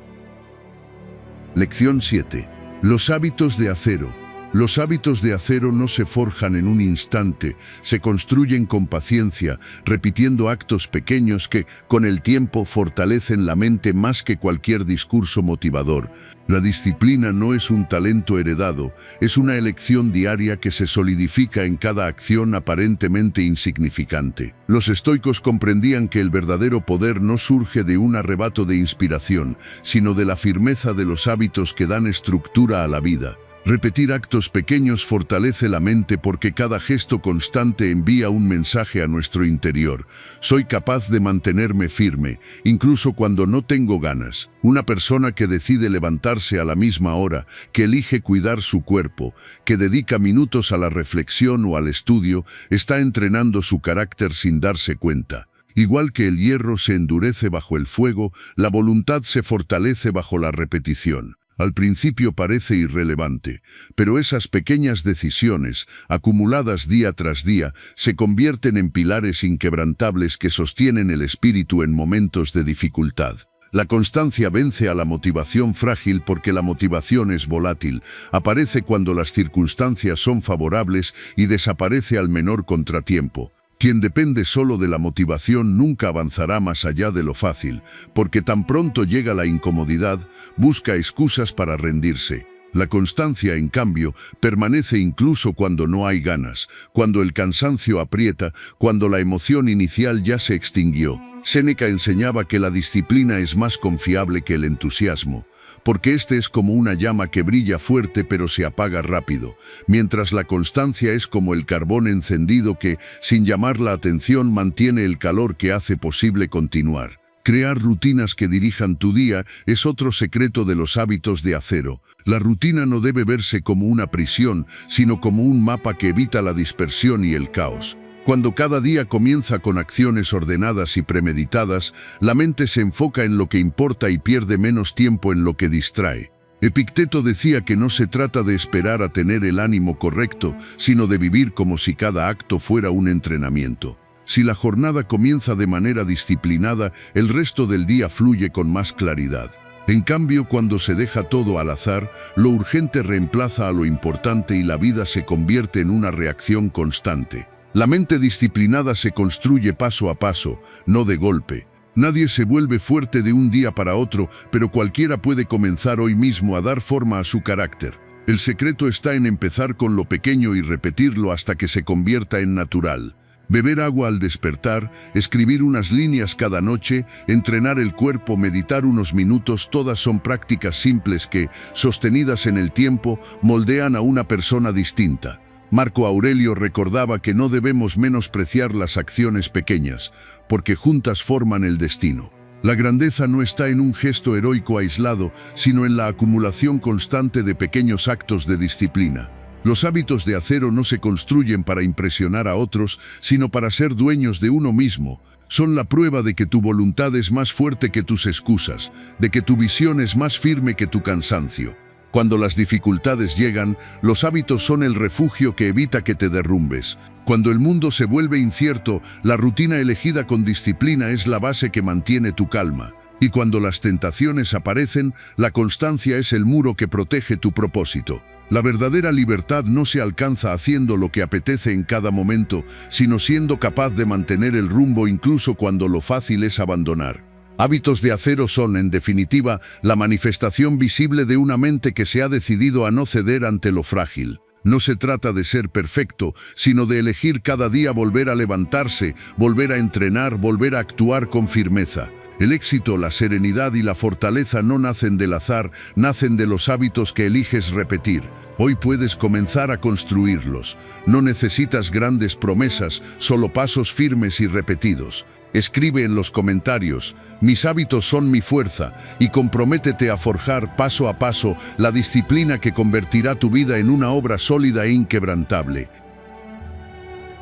Lección 7. Los hábitos de acero. Los hábitos de acero no se forjan en un instante, se construyen con paciencia, repitiendo actos pequeños que, con el tiempo, fortalecen la mente más que cualquier discurso motivador. La disciplina no es un talento heredado, es una elección diaria que se solidifica en cada acción aparentemente insignificante. Los estoicos comprendían que el verdadero poder no surge de un arrebato de inspiración, sino de la firmeza de los hábitos que dan estructura a la vida. Repetir actos pequeños fortalece la mente porque cada gesto constante envía un mensaje a nuestro interior. Soy capaz de mantenerme firme, incluso cuando no tengo ganas. Una persona que decide levantarse a la misma hora, que elige cuidar su cuerpo, que dedica minutos a la reflexión o al estudio, está entrenando su carácter sin darse cuenta. Igual que el hierro se endurece bajo el fuego, la voluntad se fortalece bajo la repetición. Al principio parece irrelevante, pero esas pequeñas decisiones, acumuladas día tras día, se convierten en pilares inquebrantables que sostienen el espíritu en momentos de dificultad. La constancia vence a la motivación frágil porque la motivación es volátil, aparece cuando las circunstancias son favorables y desaparece al menor contratiempo. Quien depende solo de la motivación nunca avanzará más allá de lo fácil, porque tan pronto llega la incomodidad, busca excusas para rendirse. La constancia, en cambio, permanece incluso cuando no hay ganas, cuando el cansancio aprieta, cuando la emoción inicial ya se extinguió. Séneca enseñaba que la disciplina es más confiable que el entusiasmo, porque este es como una llama que brilla fuerte pero se apaga rápido, mientras la constancia es como el carbón encendido que, sin llamar la atención, mantiene el calor que hace posible continuar. Crear rutinas que dirijan tu día es otro secreto de los hábitos de acero. La rutina no debe verse como una prisión, sino como un mapa que evita la dispersión y el caos. Cuando cada día comienza con acciones ordenadas y premeditadas, la mente se enfoca en lo que importa y pierde menos tiempo en lo que distrae. Epicteto decía que no se trata de esperar a tener el ánimo correcto, sino de vivir como si cada acto fuera un entrenamiento. Si la jornada comienza de manera disciplinada, el resto del día fluye con más claridad. En cambio, cuando se deja todo al azar, lo urgente reemplaza a lo importante y la vida se convierte en una reacción constante. La mente disciplinada se construye paso a paso, no de golpe. Nadie se vuelve fuerte de un día para otro, pero cualquiera puede comenzar hoy mismo a dar forma a su carácter. El secreto está en empezar con lo pequeño y repetirlo hasta que se convierta en natural. Beber agua al despertar, escribir unas líneas cada noche, entrenar el cuerpo, meditar unos minutos, todas son prácticas simples que, sostenidas en el tiempo, moldean a una persona distinta. Marco Aurelio recordaba que no debemos menospreciar las acciones pequeñas, porque juntas forman el destino. La grandeza no está en un gesto heroico aislado, sino en la acumulación constante de pequeños actos de disciplina. Los hábitos de acero no se construyen para impresionar a otros, sino para ser dueños de uno mismo. Son la prueba de que tu voluntad es más fuerte que tus excusas, de que tu visión es más firme que tu cansancio. Cuando las dificultades llegan, los hábitos son el refugio que evita que te derrumbes. Cuando el mundo se vuelve incierto, la rutina elegida con disciplina es la base que mantiene tu calma. Y cuando las tentaciones aparecen, la constancia es el muro que protege tu propósito. La verdadera libertad no se alcanza haciendo lo que apetece en cada momento, sino siendo capaz de mantener el rumbo incluso cuando lo fácil es abandonar. Hábitos de acero son, en definitiva, la manifestación visible de una mente que se ha decidido a no ceder ante lo frágil. No se trata de ser perfecto, sino de elegir cada día volver a levantarse, volver a entrenar, volver a actuar con firmeza. El éxito, la serenidad y la fortaleza no nacen del azar, nacen de los hábitos que eliges repetir. Hoy puedes comenzar a construirlos. No necesitas grandes promesas, solo pasos firmes y repetidos. Escribe en los comentarios: mis hábitos son mi fuerza, y comprométete a forjar paso a paso la disciplina que convertirá tu vida en una obra sólida e inquebrantable.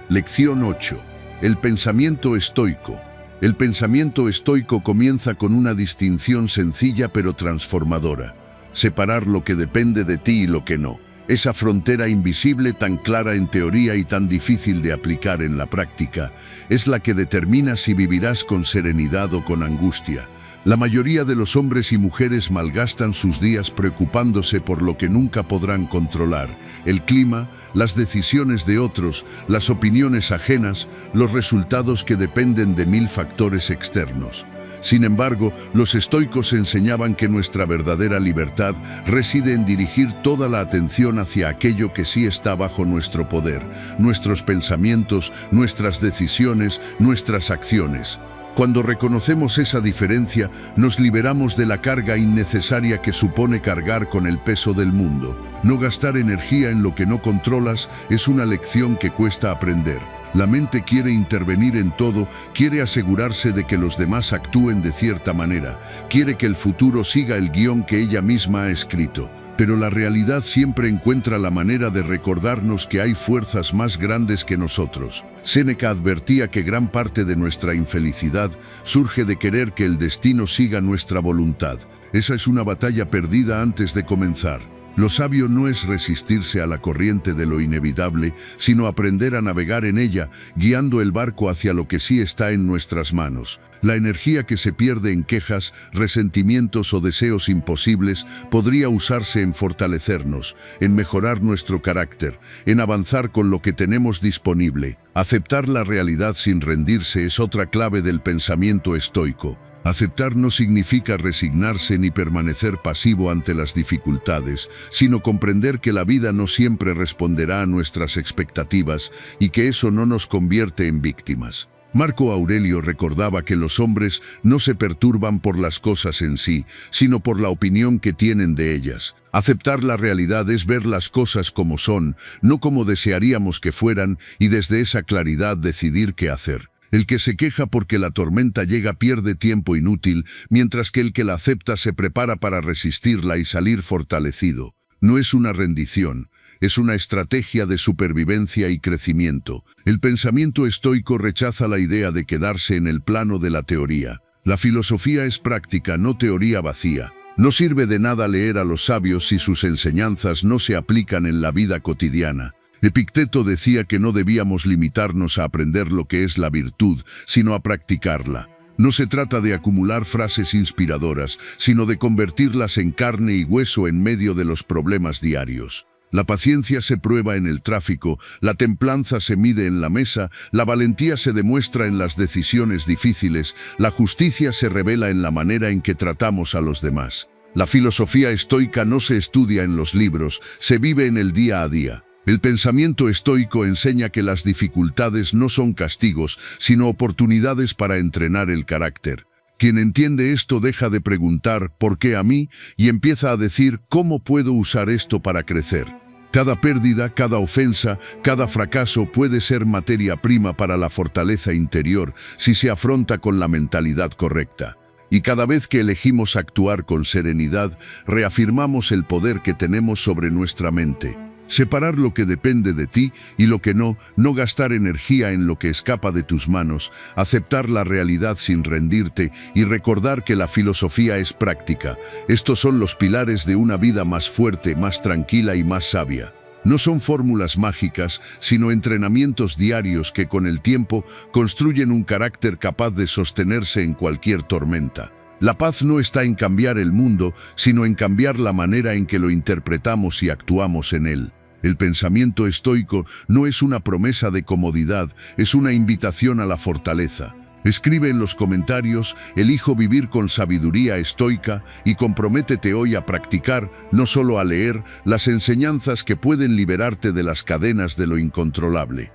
Lección 8. El pensamiento estoico. El pensamiento estoico comienza con una distinción sencilla pero transformadora. Separar lo que depende de ti y lo que no. Esa frontera invisible, tan clara en teoría y tan difícil de aplicar en la práctica, es la que determina si vivirás con serenidad o con angustia. La mayoría de los hombres y mujeres malgastan sus días preocupándose por lo que nunca podrán controlar: el clima, las decisiones de otros, las opiniones ajenas, los resultados que dependen de 1000 factores externos. Sin embargo, los estoicos enseñaban que nuestra verdadera libertad reside en dirigir toda la atención hacia aquello que sí está bajo nuestro poder: nuestros pensamientos, nuestras decisiones, nuestras acciones. Cuando reconocemos esa diferencia, nos liberamos de la carga innecesaria que supone cargar con el peso del mundo. No gastar energía en lo que no controlas es una lección que cuesta aprender. La mente quiere intervenir en todo, quiere asegurarse de que los demás actúen de cierta manera, quiere que el futuro siga el guión que ella misma ha escrito. Pero la realidad siempre encuentra la manera de recordarnos que hay fuerzas más grandes que nosotros. Séneca advertía que gran parte de nuestra infelicidad surge de querer que el destino siga nuestra voluntad. Esa es una batalla perdida antes de comenzar. Lo sabio no es resistirse a la corriente de lo inevitable, sino aprender a navegar en ella, guiando el barco hacia lo que sí está en nuestras manos. La energía que se pierde en quejas, resentimientos o deseos imposibles podría usarse en fortalecernos, en mejorar nuestro carácter, en avanzar con lo que tenemos disponible. Aceptar la realidad sin rendirse es otra clave del pensamiento estoico. Aceptar no significa resignarse ni permanecer pasivo ante las dificultades, sino comprender que la vida no siempre responderá a nuestras expectativas y que eso no nos convierte en víctimas. Marco Aurelio recordaba que los hombres no se perturban por las cosas en sí, sino por la opinión que tienen de ellas. Aceptar la realidad es ver las cosas como son, no como desearíamos que fueran, y desde esa claridad decidir qué hacer. El que se queja porque la tormenta llega pierde tiempo inútil, mientras que el que la acepta se prepara para resistirla y salir fortalecido. No es una rendición, es una estrategia de supervivencia y crecimiento. El pensamiento estoico rechaza la idea de quedarse en el plano de la teoría. La filosofía es práctica, no teoría vacía. No sirve de nada leer a los sabios si sus enseñanzas no se aplican en la vida cotidiana. Epicteto decía que no debíamos limitarnos a aprender lo que es la virtud, sino a practicarla. No se trata de acumular frases inspiradoras, sino de convertirlas en carne y hueso en medio de los problemas diarios. La paciencia se prueba en el tráfico, la templanza se mide en la mesa, la valentía se demuestra en las decisiones difíciles, la justicia se revela en la manera en que tratamos a los demás. La filosofía estoica no se estudia en los libros, se vive en el día a día. El pensamiento estoico enseña que las dificultades no son castigos, sino oportunidades para entrenar el carácter. Quien entiende esto deja de preguntar ¿por qué a mí? Y empieza a decir ¿cómo puedo usar esto para crecer? Cada pérdida, cada ofensa, cada fracaso puede ser materia prima para la fortaleza interior si se afronta con la mentalidad correcta. Y cada vez que elegimos actuar con serenidad, reafirmamos el poder que tenemos sobre nuestra mente. Separar lo que depende de ti y lo que no gastar energía en lo que escapa de tus manos, aceptar la realidad sin rendirte y recordar que la filosofía es práctica. Estos son los pilares de una vida más fuerte, más tranquila y más sabia. No son fórmulas mágicas, sino entrenamientos diarios que con el tiempo construyen un carácter capaz de sostenerse en cualquier tormenta. La paz no está en cambiar el mundo, sino en cambiar la manera en que lo interpretamos y actuamos en él. El pensamiento estoico no es una promesa de comodidad, es una invitación a la fortaleza. Escribe en los comentarios, elijo vivir con sabiduría estoica y comprométete hoy a practicar, no solo a leer, las enseñanzas que pueden liberarte de las cadenas de lo incontrolable.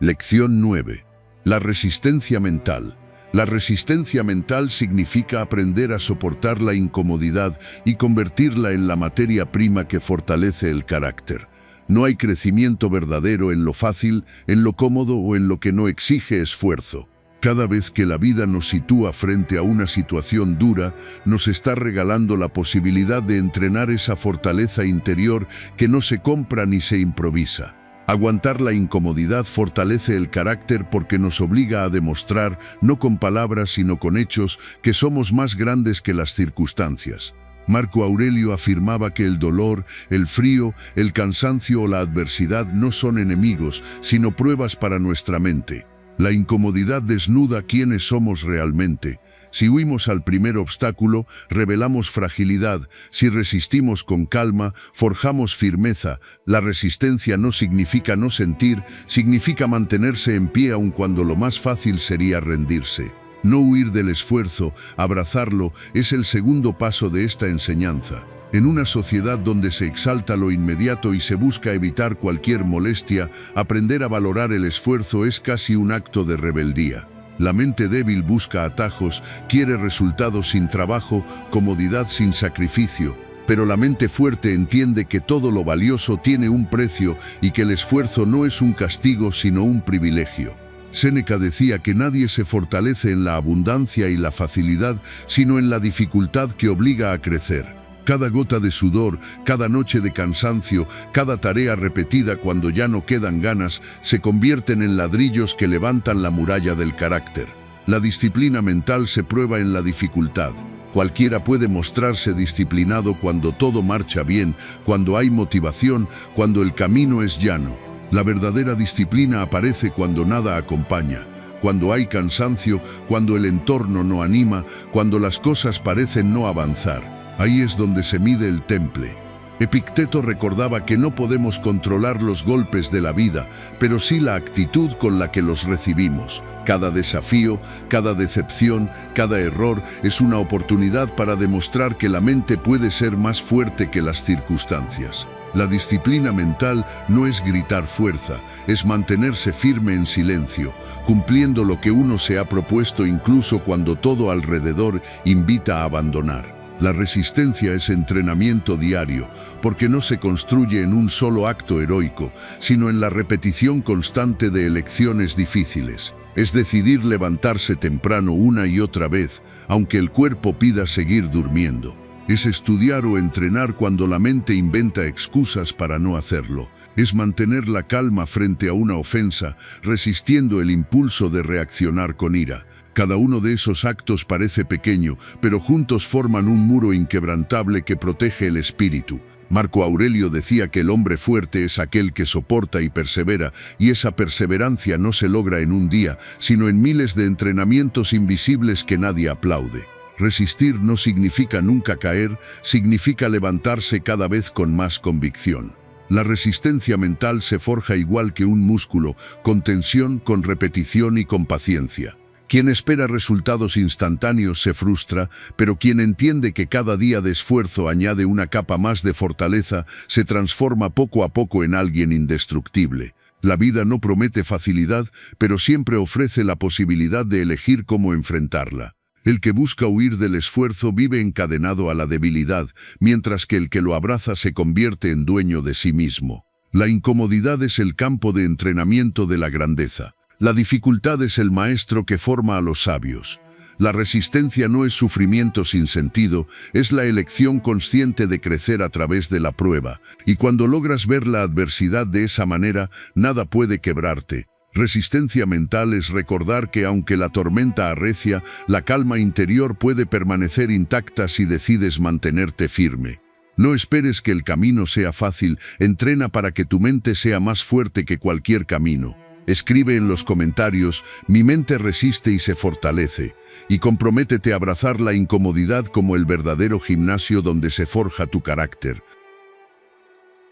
Lección 9. La resistencia mental. La resistencia mental significa aprender a soportar la incomodidad y convertirla en la materia prima que fortalece el carácter. No hay crecimiento verdadero en lo fácil, en lo cómodo o en lo que no exige esfuerzo. Cada vez que la vida nos sitúa frente a una situación dura, nos está regalando la posibilidad de entrenar esa fortaleza interior que no se compra ni se improvisa. Aguantar la incomodidad fortalece el carácter porque nos obliga a demostrar, no con palabras sino con hechos, que somos más grandes que las circunstancias. Marco Aurelio afirmaba que el dolor, el frío, el cansancio o la adversidad no son enemigos, sino pruebas para nuestra mente. La incomodidad desnuda quiénes somos realmente. Si huimos al primer obstáculo, revelamos fragilidad. Si resistimos con calma, forjamos firmeza. La resistencia no significa no sentir, significa mantenerse en pie aun cuando lo más fácil sería rendirse. No huir del esfuerzo, abrazarlo, es el segundo paso de esta enseñanza. En una sociedad donde se exalta lo inmediato y se busca evitar cualquier molestia, aprender a valorar el esfuerzo es casi un acto de rebeldía. La mente débil busca atajos, quiere resultados sin trabajo, comodidad sin sacrificio. Pero la mente fuerte entiende que todo lo valioso tiene un precio y que el esfuerzo no es un castigo sino un privilegio. Séneca decía que nadie se fortalece en la abundancia y la facilidad, sino en la dificultad que obliga a crecer. Cada gota de sudor, cada noche de cansancio, cada tarea repetida cuando ya no quedan ganas, se convierten en ladrillos que levantan la muralla del carácter. La disciplina mental se prueba en la dificultad. Cualquiera puede mostrarse disciplinado cuando todo marcha bien, cuando hay motivación, cuando el camino es llano. La verdadera disciplina aparece cuando nada acompaña, cuando hay cansancio, cuando el entorno no anima, cuando las cosas parecen no avanzar. Ahí es donde se mide el temple. Epicteto recordaba que no podemos controlar los golpes de la vida, pero sí la actitud con la que los recibimos. Cada desafío, cada decepción, cada error es una oportunidad para demostrar que la mente puede ser más fuerte que las circunstancias. La disciplina mental no es gritar fuerza, es mantenerse firme en silencio, cumpliendo lo que uno se ha propuesto incluso cuando todo alrededor invita a abandonar. La resistencia es entrenamiento diario, porque no se construye en un solo acto heroico, sino en la repetición constante de elecciones difíciles. Es decidir levantarse temprano una y otra vez, aunque el cuerpo pida seguir durmiendo. Es estudiar o entrenar cuando la mente inventa excusas para no hacerlo. Es mantener la calma frente a una ofensa, resistiendo el impulso de reaccionar con ira. Cada uno de esos actos parece pequeño, pero juntos forman un muro inquebrantable que protege el espíritu. Marco Aurelio decía que el hombre fuerte es aquel que soporta y persevera, y esa perseverancia no se logra en un día, sino en miles de entrenamientos invisibles que nadie aplaude. Resistir no significa nunca caer, significa levantarse cada vez con más convicción. La resistencia mental se forja igual que un músculo, con tensión, con repetición y con paciencia. Quien espera resultados instantáneos se frustra, pero quien entiende que cada día de esfuerzo añade una capa más de fortaleza, se transforma poco a poco en alguien indestructible. La vida no promete facilidad, pero siempre ofrece la posibilidad de elegir cómo enfrentarla. El que busca huir del esfuerzo vive encadenado a la debilidad, mientras que el que lo abraza se convierte en dueño de sí mismo. La incomodidad es el campo de entrenamiento de la grandeza. La dificultad es el maestro que forma a los sabios. La resistencia no es sufrimiento sin sentido, es la elección consciente de crecer a través de la prueba. Y cuando logras ver la adversidad de esa manera, nada puede quebrarte. Resistencia mental es recordar que aunque la tormenta arrecia, la calma interior puede permanecer intacta si decides mantenerte firme. No esperes que el camino sea fácil, entrena para que tu mente sea más fuerte que cualquier camino. Escribe en los comentarios, mi mente resiste y se fortalece, y comprométete a abrazar la incomodidad como el verdadero gimnasio donde se forja tu carácter.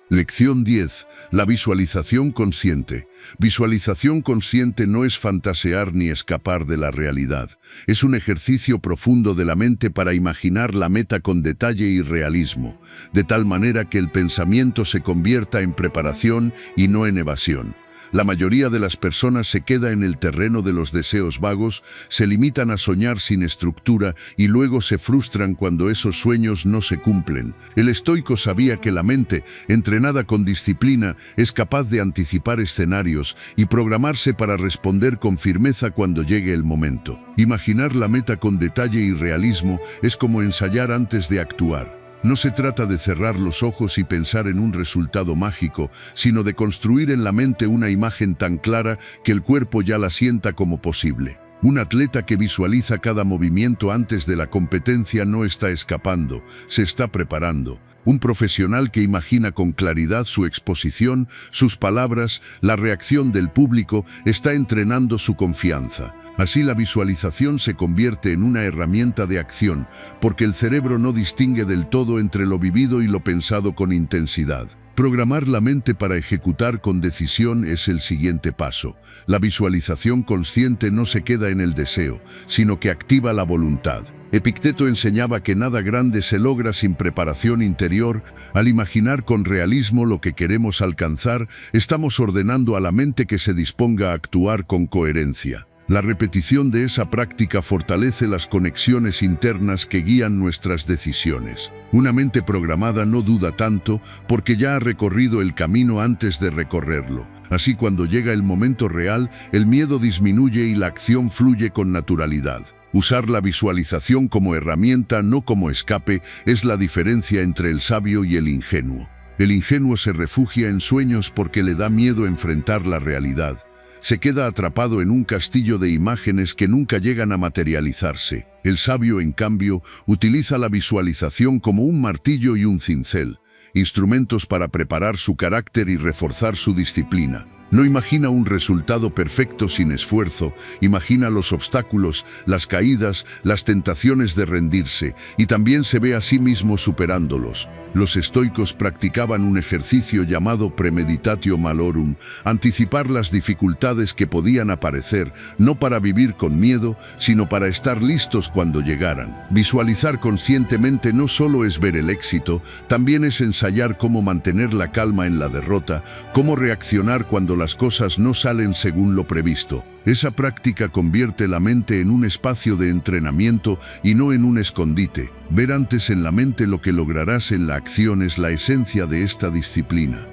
Lección 10. La visualización consciente. Visualización consciente no es fantasear ni escapar de la realidad. Es un ejercicio profundo de la mente para imaginar la meta con detalle y realismo, de tal manera que el pensamiento se convierta en preparación y no en evasión. La mayoría de las personas se queda en el terreno de los deseos vagos, se limitan a soñar sin estructura y luego se frustran cuando esos sueños no se cumplen. El estoico sabía que la mente, entrenada con disciplina, es capaz de anticipar escenarios y programarse para responder con firmeza cuando llegue el momento. Imaginar la meta con detalle y realismo es como ensayar antes de actuar. No se trata de cerrar los ojos y pensar en un resultado mágico, sino de construir en la mente una imagen tan clara que el cuerpo ya la sienta como posible. Un atleta que visualiza cada movimiento antes de la competencia no está escapando, se está preparando. Un profesional que imagina con claridad su exposición, sus palabras, la reacción del público, está entrenando su confianza. Así la visualización se convierte en una herramienta de acción, porque el cerebro no distingue del todo entre lo vivido y lo pensado con intensidad. Programar la mente para ejecutar con decisión es el siguiente paso. La visualización consciente no se queda en el deseo, sino que activa la voluntad. Epicteto enseñaba que nada grande se logra sin preparación interior. Al imaginar con realismo lo que queremos alcanzar, estamos ordenando a la mente que se disponga a actuar con coherencia. La repetición de esa práctica fortalece las conexiones internas que guían nuestras decisiones. Una mente programada no duda tanto porque ya ha recorrido el camino antes de recorrerlo. Así, cuando llega el momento real, el miedo disminuye y la acción fluye con naturalidad. Usar la visualización como herramienta, no como escape, es la diferencia entre el sabio y el ingenuo. El ingenuo se refugia en sueños porque le da miedo enfrentar la realidad. Se queda atrapado en un castillo de imágenes que nunca llegan a materializarse. El sabio, en cambio, utiliza la visualización como un martillo y un cincel, instrumentos para preparar su carácter y reforzar su disciplina. No imagina un resultado perfecto sin esfuerzo, imagina los obstáculos, las caídas, las tentaciones de rendirse, y también se ve a sí mismo superándolos. Los estoicos practicaban un ejercicio llamado premeditatio malorum, anticipar las dificultades que podían aparecer, no para vivir con miedo, sino para estar listos cuando llegaran. Visualizar conscientemente no solo es ver el éxito, también es ensayar cómo mantener la calma en la derrota, cómo reaccionar cuando las cosas no salen según lo previsto. Esa práctica convierte la mente en un espacio de entrenamiento y no en un escondite. Ver antes en la mente lo que lograrás en la acción es la esencia de esta disciplina.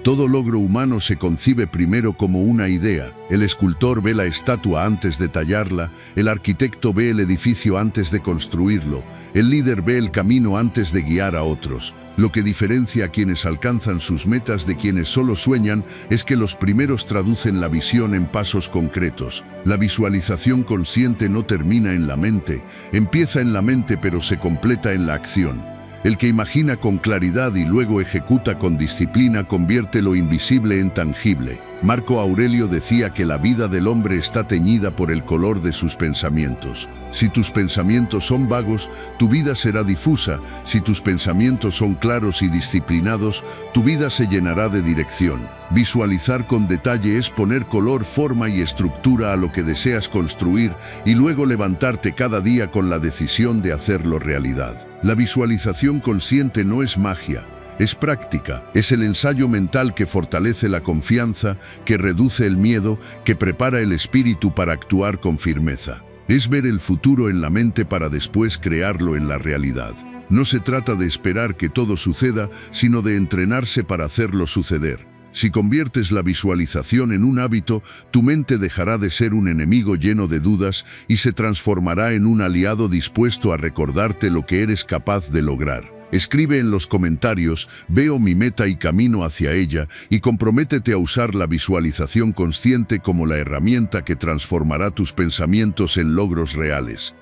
Todo logro humano se concibe primero como una idea. El escultor ve la estatua antes de tallarla, el arquitecto ve el edificio antes de construirlo, el líder ve el camino antes de guiar a otros. Lo que diferencia a quienes alcanzan sus metas de quienes solo sueñan es que los primeros traducen la visión en pasos concretos. La visualización consciente no termina en la mente, empieza en la mente pero se completa en la acción. El que imagina con claridad y luego ejecuta con disciplina convierte lo invisible en tangible. Marco Aurelio decía que la vida del hombre está teñida por el color de sus pensamientos. Si tus pensamientos son vagos, tu vida será difusa. Si tus pensamientos son claros y disciplinados, tu vida se llenará de dirección. Visualizar con detalle es poner color, forma y estructura a lo que deseas construir y luego levantarte cada día con la decisión de hacerlo realidad. La visualización consciente no es magia. Es práctica, es el ensayo mental que fortalece la confianza, que reduce el miedo, que prepara el espíritu para actuar con firmeza. Es ver el futuro en la mente para después crearlo en la realidad. No se trata de esperar que todo suceda, sino de entrenarse para hacerlo suceder. Si conviertes la visualización en un hábito, tu mente dejará de ser un enemigo lleno de dudas y se transformará en un aliado dispuesto a recordarte lo que eres capaz de lograr. Escribe en los comentarios, veo mi meta y camino hacia ella, y comprométete a usar la visualización consciente como la herramienta que transformará tus pensamientos en logros reales.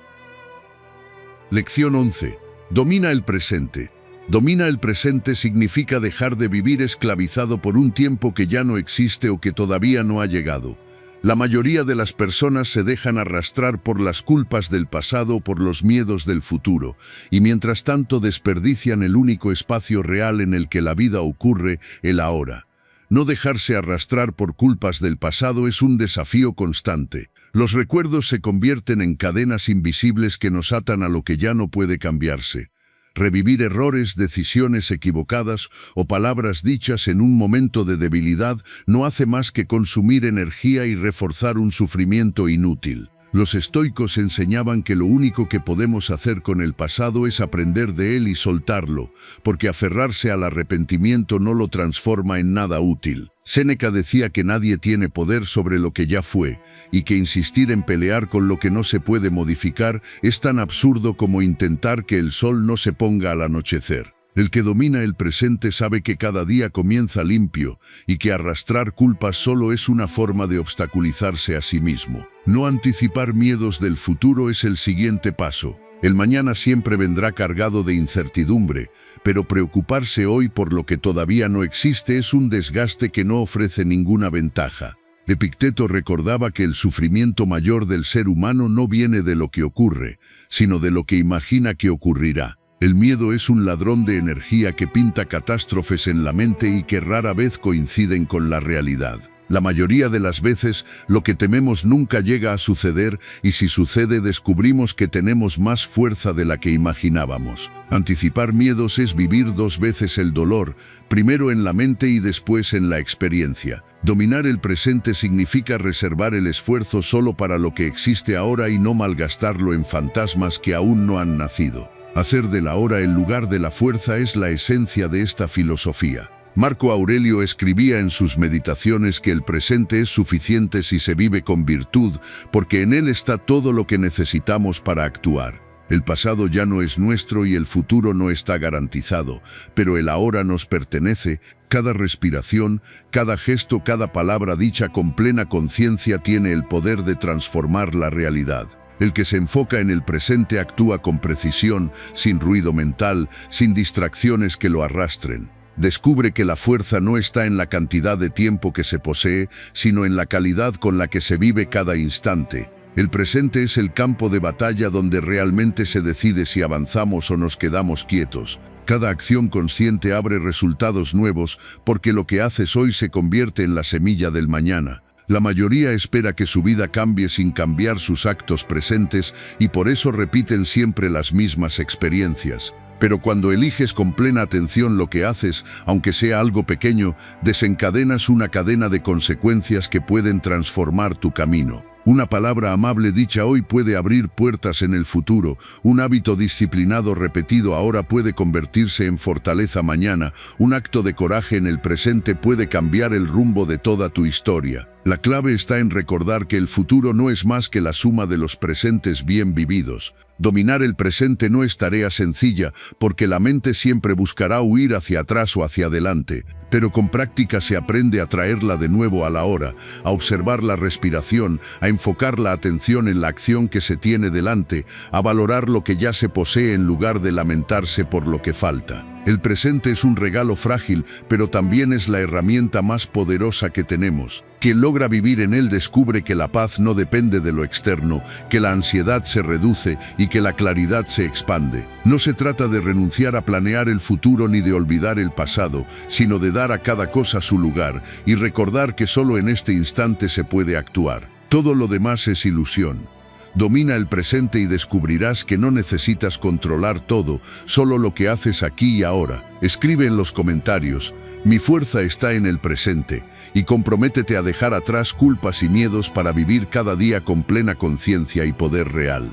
Lección 11. Domina el presente. Domina el presente significa dejar de vivir esclavizado por un tiempo que ya no existe o que todavía no ha llegado. La mayoría de las personas se dejan arrastrar por las culpas del pasado o por los miedos del futuro, y mientras tanto desperdician el único espacio real en el que la vida ocurre, el ahora. No dejarse arrastrar por culpas del pasado es un desafío constante. Los recuerdos se convierten en cadenas invisibles que nos atan a lo que ya no puede cambiarse. Revivir errores, decisiones equivocadas o palabras dichas en un momento de debilidad no hace más que consumir energía y reforzar un sufrimiento inútil. Los estoicos enseñaban que lo único que podemos hacer con el pasado es aprender de él y soltarlo, porque aferrarse al arrepentimiento no lo transforma en nada útil. Séneca decía que nadie tiene poder sobre lo que ya fue, y que insistir en pelear con lo que no se puede modificar es tan absurdo como intentar que el sol no se ponga al anochecer. El que domina el presente sabe que cada día comienza limpio y que arrastrar culpas solo es una forma de obstaculizarse a sí mismo. No anticipar miedos del futuro es el siguiente paso. El mañana siempre vendrá cargado de incertidumbre, pero preocuparse hoy por lo que todavía no existe es un desgaste que no ofrece ninguna ventaja. Epicteto recordaba que el sufrimiento mayor del ser humano no viene de lo que ocurre, sino de lo que imagina que ocurrirá. El miedo es un ladrón de energía que pinta catástrofes en la mente y que rara vez coinciden con la realidad. La mayoría de las veces, lo que tememos nunca llega a suceder y si sucede descubrimos que tenemos más fuerza de la que imaginábamos. Anticipar miedos es vivir dos veces el dolor, primero en la mente y después en la experiencia. Dominar el presente significa reservar el esfuerzo solo para lo que existe ahora y no malgastarlo en fantasmas que aún no han nacido. Hacer del ahora el lugar de la fuerza es la esencia de esta filosofía. Marco Aurelio escribía en sus meditaciones que el presente es suficiente si se vive con virtud, porque en él está todo lo que necesitamos para actuar. El pasado ya no es nuestro y el futuro no está garantizado, pero el ahora nos pertenece. Cada respiración, cada gesto, cada palabra dicha con plena conciencia tiene el poder de transformar la realidad. El que se enfoca en el presente actúa con precisión, sin ruido mental, sin distracciones que lo arrastren. Descubre que la fuerza no está en la cantidad de tiempo que se posee, sino en la calidad con la que se vive cada instante. El presente es el campo de batalla donde realmente se decide si avanzamos o nos quedamos quietos. Cada acción consciente abre resultados nuevos porque lo que haces hoy se convierte en la semilla del mañana. La mayoría espera que su vida cambie sin cambiar sus actos presentes y por eso repiten siempre las mismas experiencias. Pero cuando eliges con plena atención lo que haces, aunque sea algo pequeño, desencadenas una cadena de consecuencias que pueden transformar tu camino. Una palabra amable dicha hoy puede abrir puertas en el futuro. Un hábito disciplinado repetido ahora puede convertirse en fortaleza mañana. Un acto de coraje en el presente puede cambiar el rumbo de toda tu historia. La clave está en recordar que el futuro no es más que la suma de los presentes bien vividos. Dominar el presente no es tarea sencilla, porque la mente siempre buscará huir hacia atrás o hacia adelante, pero con práctica se aprende a traerla de nuevo a la hora, a observar la respiración, a enfocar la atención en la acción que se tiene delante, a valorar lo que ya se posee en lugar de lamentarse por lo que falta. El presente es un regalo frágil, pero también es la herramienta más poderosa que tenemos. Quien logra vivir en él descubre que la paz no depende de lo externo, que la ansiedad se reduce y que la claridad se expande. No se trata de renunciar a planear el futuro ni de olvidar el pasado, sino de dar a cada cosa su lugar y recordar que solo en este instante se puede actuar. Todo lo demás es ilusión. Domina el presente y descubrirás que no necesitas controlar todo, solo lo que haces aquí y ahora. Escribe en los comentarios: mi fuerza está en el presente, y comprométete a dejar atrás culpas y miedos para vivir cada día con plena conciencia y poder real.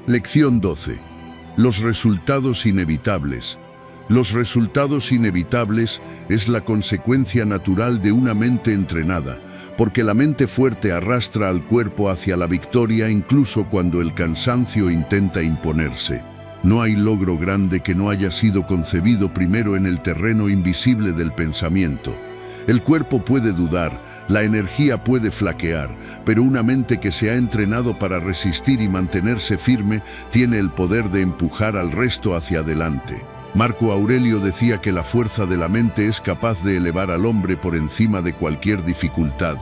Lección 12. Los resultados inevitables. Los resultados inevitables es la consecuencia natural de una mente entrenada, porque la mente fuerte arrastra al cuerpo hacia la victoria incluso cuando el cansancio intenta imponerse. No hay logro grande que no haya sido concebido primero en el terreno invisible del pensamiento. El cuerpo puede dudar, la energía puede flaquear, pero una mente que se ha entrenado para resistir y mantenerse firme tiene el poder de empujar al resto hacia adelante. Marco Aurelio decía que la fuerza de la mente es capaz de elevar al hombre por encima de cualquier dificultad,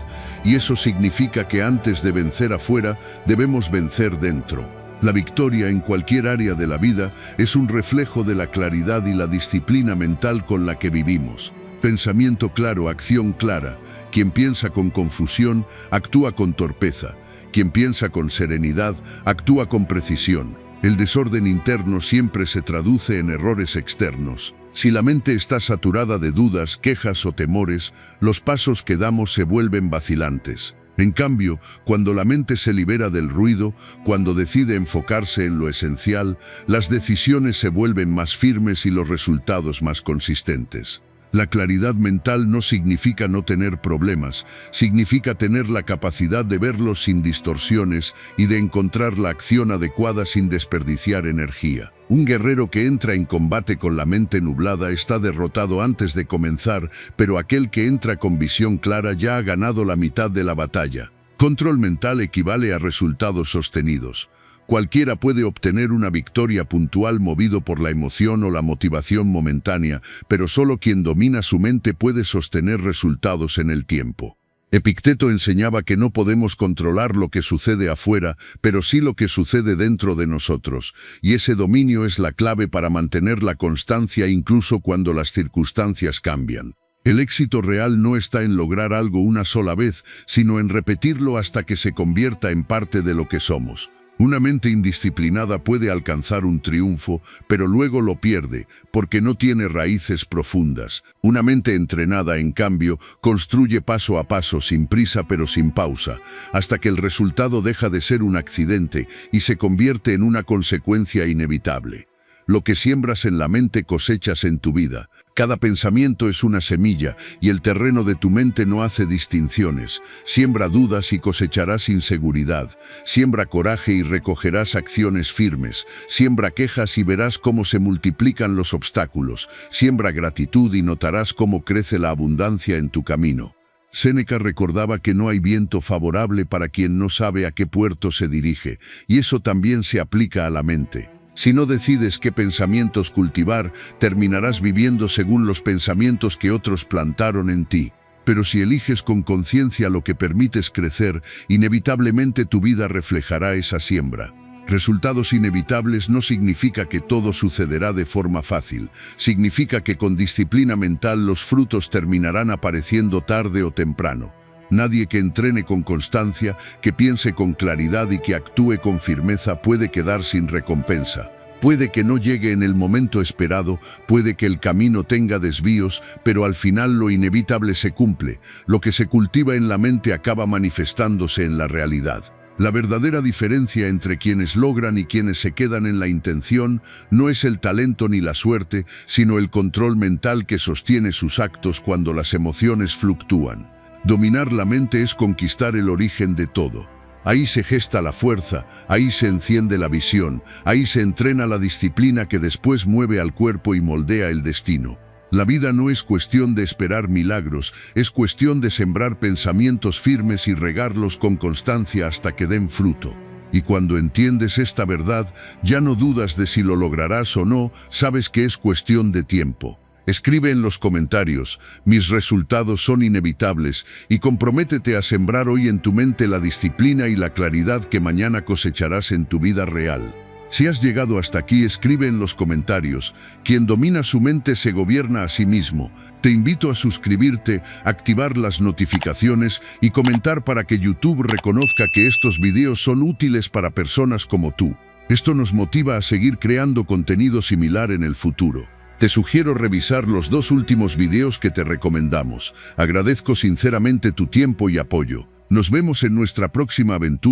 y eso significa que antes de vencer afuera, debemos vencer dentro. La victoria en cualquier área de la vida es un reflejo de la claridad y la disciplina mental con la que vivimos. Pensamiento claro, acción clara. Quien piensa con confusión, actúa con torpeza. Quien piensa con serenidad, actúa con precisión. El desorden interno siempre se traduce en errores externos. Si la mente está saturada de dudas, quejas o temores, los pasos que damos se vuelven vacilantes. En cambio, cuando la mente se libera del ruido, cuando decide enfocarse en lo esencial, las decisiones se vuelven más firmes y los resultados más consistentes. La claridad mental no significa no tener problemas, significa tener la capacidad de verlos sin distorsiones y de encontrar la acción adecuada sin desperdiciar energía. Un guerrero que entra en combate con la mente nublada está derrotado antes de comenzar, pero aquel que entra con visión clara ya ha ganado la mitad de la batalla. Control mental equivale a resultados sostenidos. Cualquiera puede obtener una victoria puntual movido por la emoción o la motivación momentánea, pero solo quien domina su mente puede sostener resultados en el tiempo. Epicteto enseñaba que no podemos controlar lo que sucede afuera, pero sí lo que sucede dentro de nosotros, y ese dominio es la clave para mantener la constancia incluso cuando las circunstancias cambian. El éxito real no está en lograr algo una sola vez, sino en repetirlo hasta que se convierta en parte de lo que somos. Una mente indisciplinada puede alcanzar un triunfo, pero luego lo pierde, porque no tiene raíces profundas. Una mente entrenada, en cambio, construye paso a paso, sin prisa pero sin pausa, hasta que el resultado deja de ser un accidente y se convierte en una consecuencia inevitable. Lo que siembras en la mente cosechas en tu vida. Cada pensamiento es una semilla y el terreno de tu mente no hace distinciones. Siembra dudas y cosecharás inseguridad. Siembra coraje y recogerás acciones firmes. Siembra quejas y verás cómo se multiplican los obstáculos. Siembra gratitud y notarás cómo crece la abundancia en tu camino. Séneca recordaba que no hay viento favorable para quien no sabe a qué puerto se dirige, y eso también se aplica a la mente. Si no decides qué pensamientos cultivar, terminarás viviendo según los pensamientos que otros plantaron en ti. Pero si eliges con conciencia lo que permites crecer, inevitablemente tu vida reflejará esa siembra. Resultados inevitables no significa que todo sucederá de forma fácil. Significa que con disciplina mental los frutos terminarán apareciendo tarde o temprano. Nadie que entrene con constancia, que piense con claridad y que actúe con firmeza puede quedar sin recompensa. Puede que no llegue en el momento esperado, puede que el camino tenga desvíos, pero al final lo inevitable se cumple. Lo que se cultiva en la mente acaba manifestándose en la realidad. La verdadera diferencia entre quienes logran y quienes se quedan en la intención no es el talento ni la suerte, sino el control mental que sostiene sus actos cuando las emociones fluctúan. Dominar la mente es conquistar el origen de todo. Ahí se gesta la fuerza, ahí se enciende la visión, ahí se entrena la disciplina que después mueve al cuerpo y moldea el destino. La vida no es cuestión de esperar milagros, es cuestión de sembrar pensamientos firmes y regarlos con constancia hasta que den fruto. Y cuando entiendes esta verdad, ya no dudas de si lo lograrás o no, sabes que es cuestión de tiempo. Escribe en los comentarios, mis resultados son inevitables, y comprométete a sembrar hoy en tu mente la disciplina y la claridad que mañana cosecharás en tu vida real. Si has llegado hasta aquí, escribe en los comentarios, quien domina su mente se gobierna a sí mismo. Te invito a suscribirte, activar las notificaciones y comentar para que YouTube reconozca que estos videos son útiles para personas como tú. Esto nos motiva a seguir creando contenido similar en el futuro. Te sugiero revisar los 2 últimos videos que te recomendamos. Agradezco sinceramente tu tiempo y apoyo. Nos vemos en nuestra próxima aventura.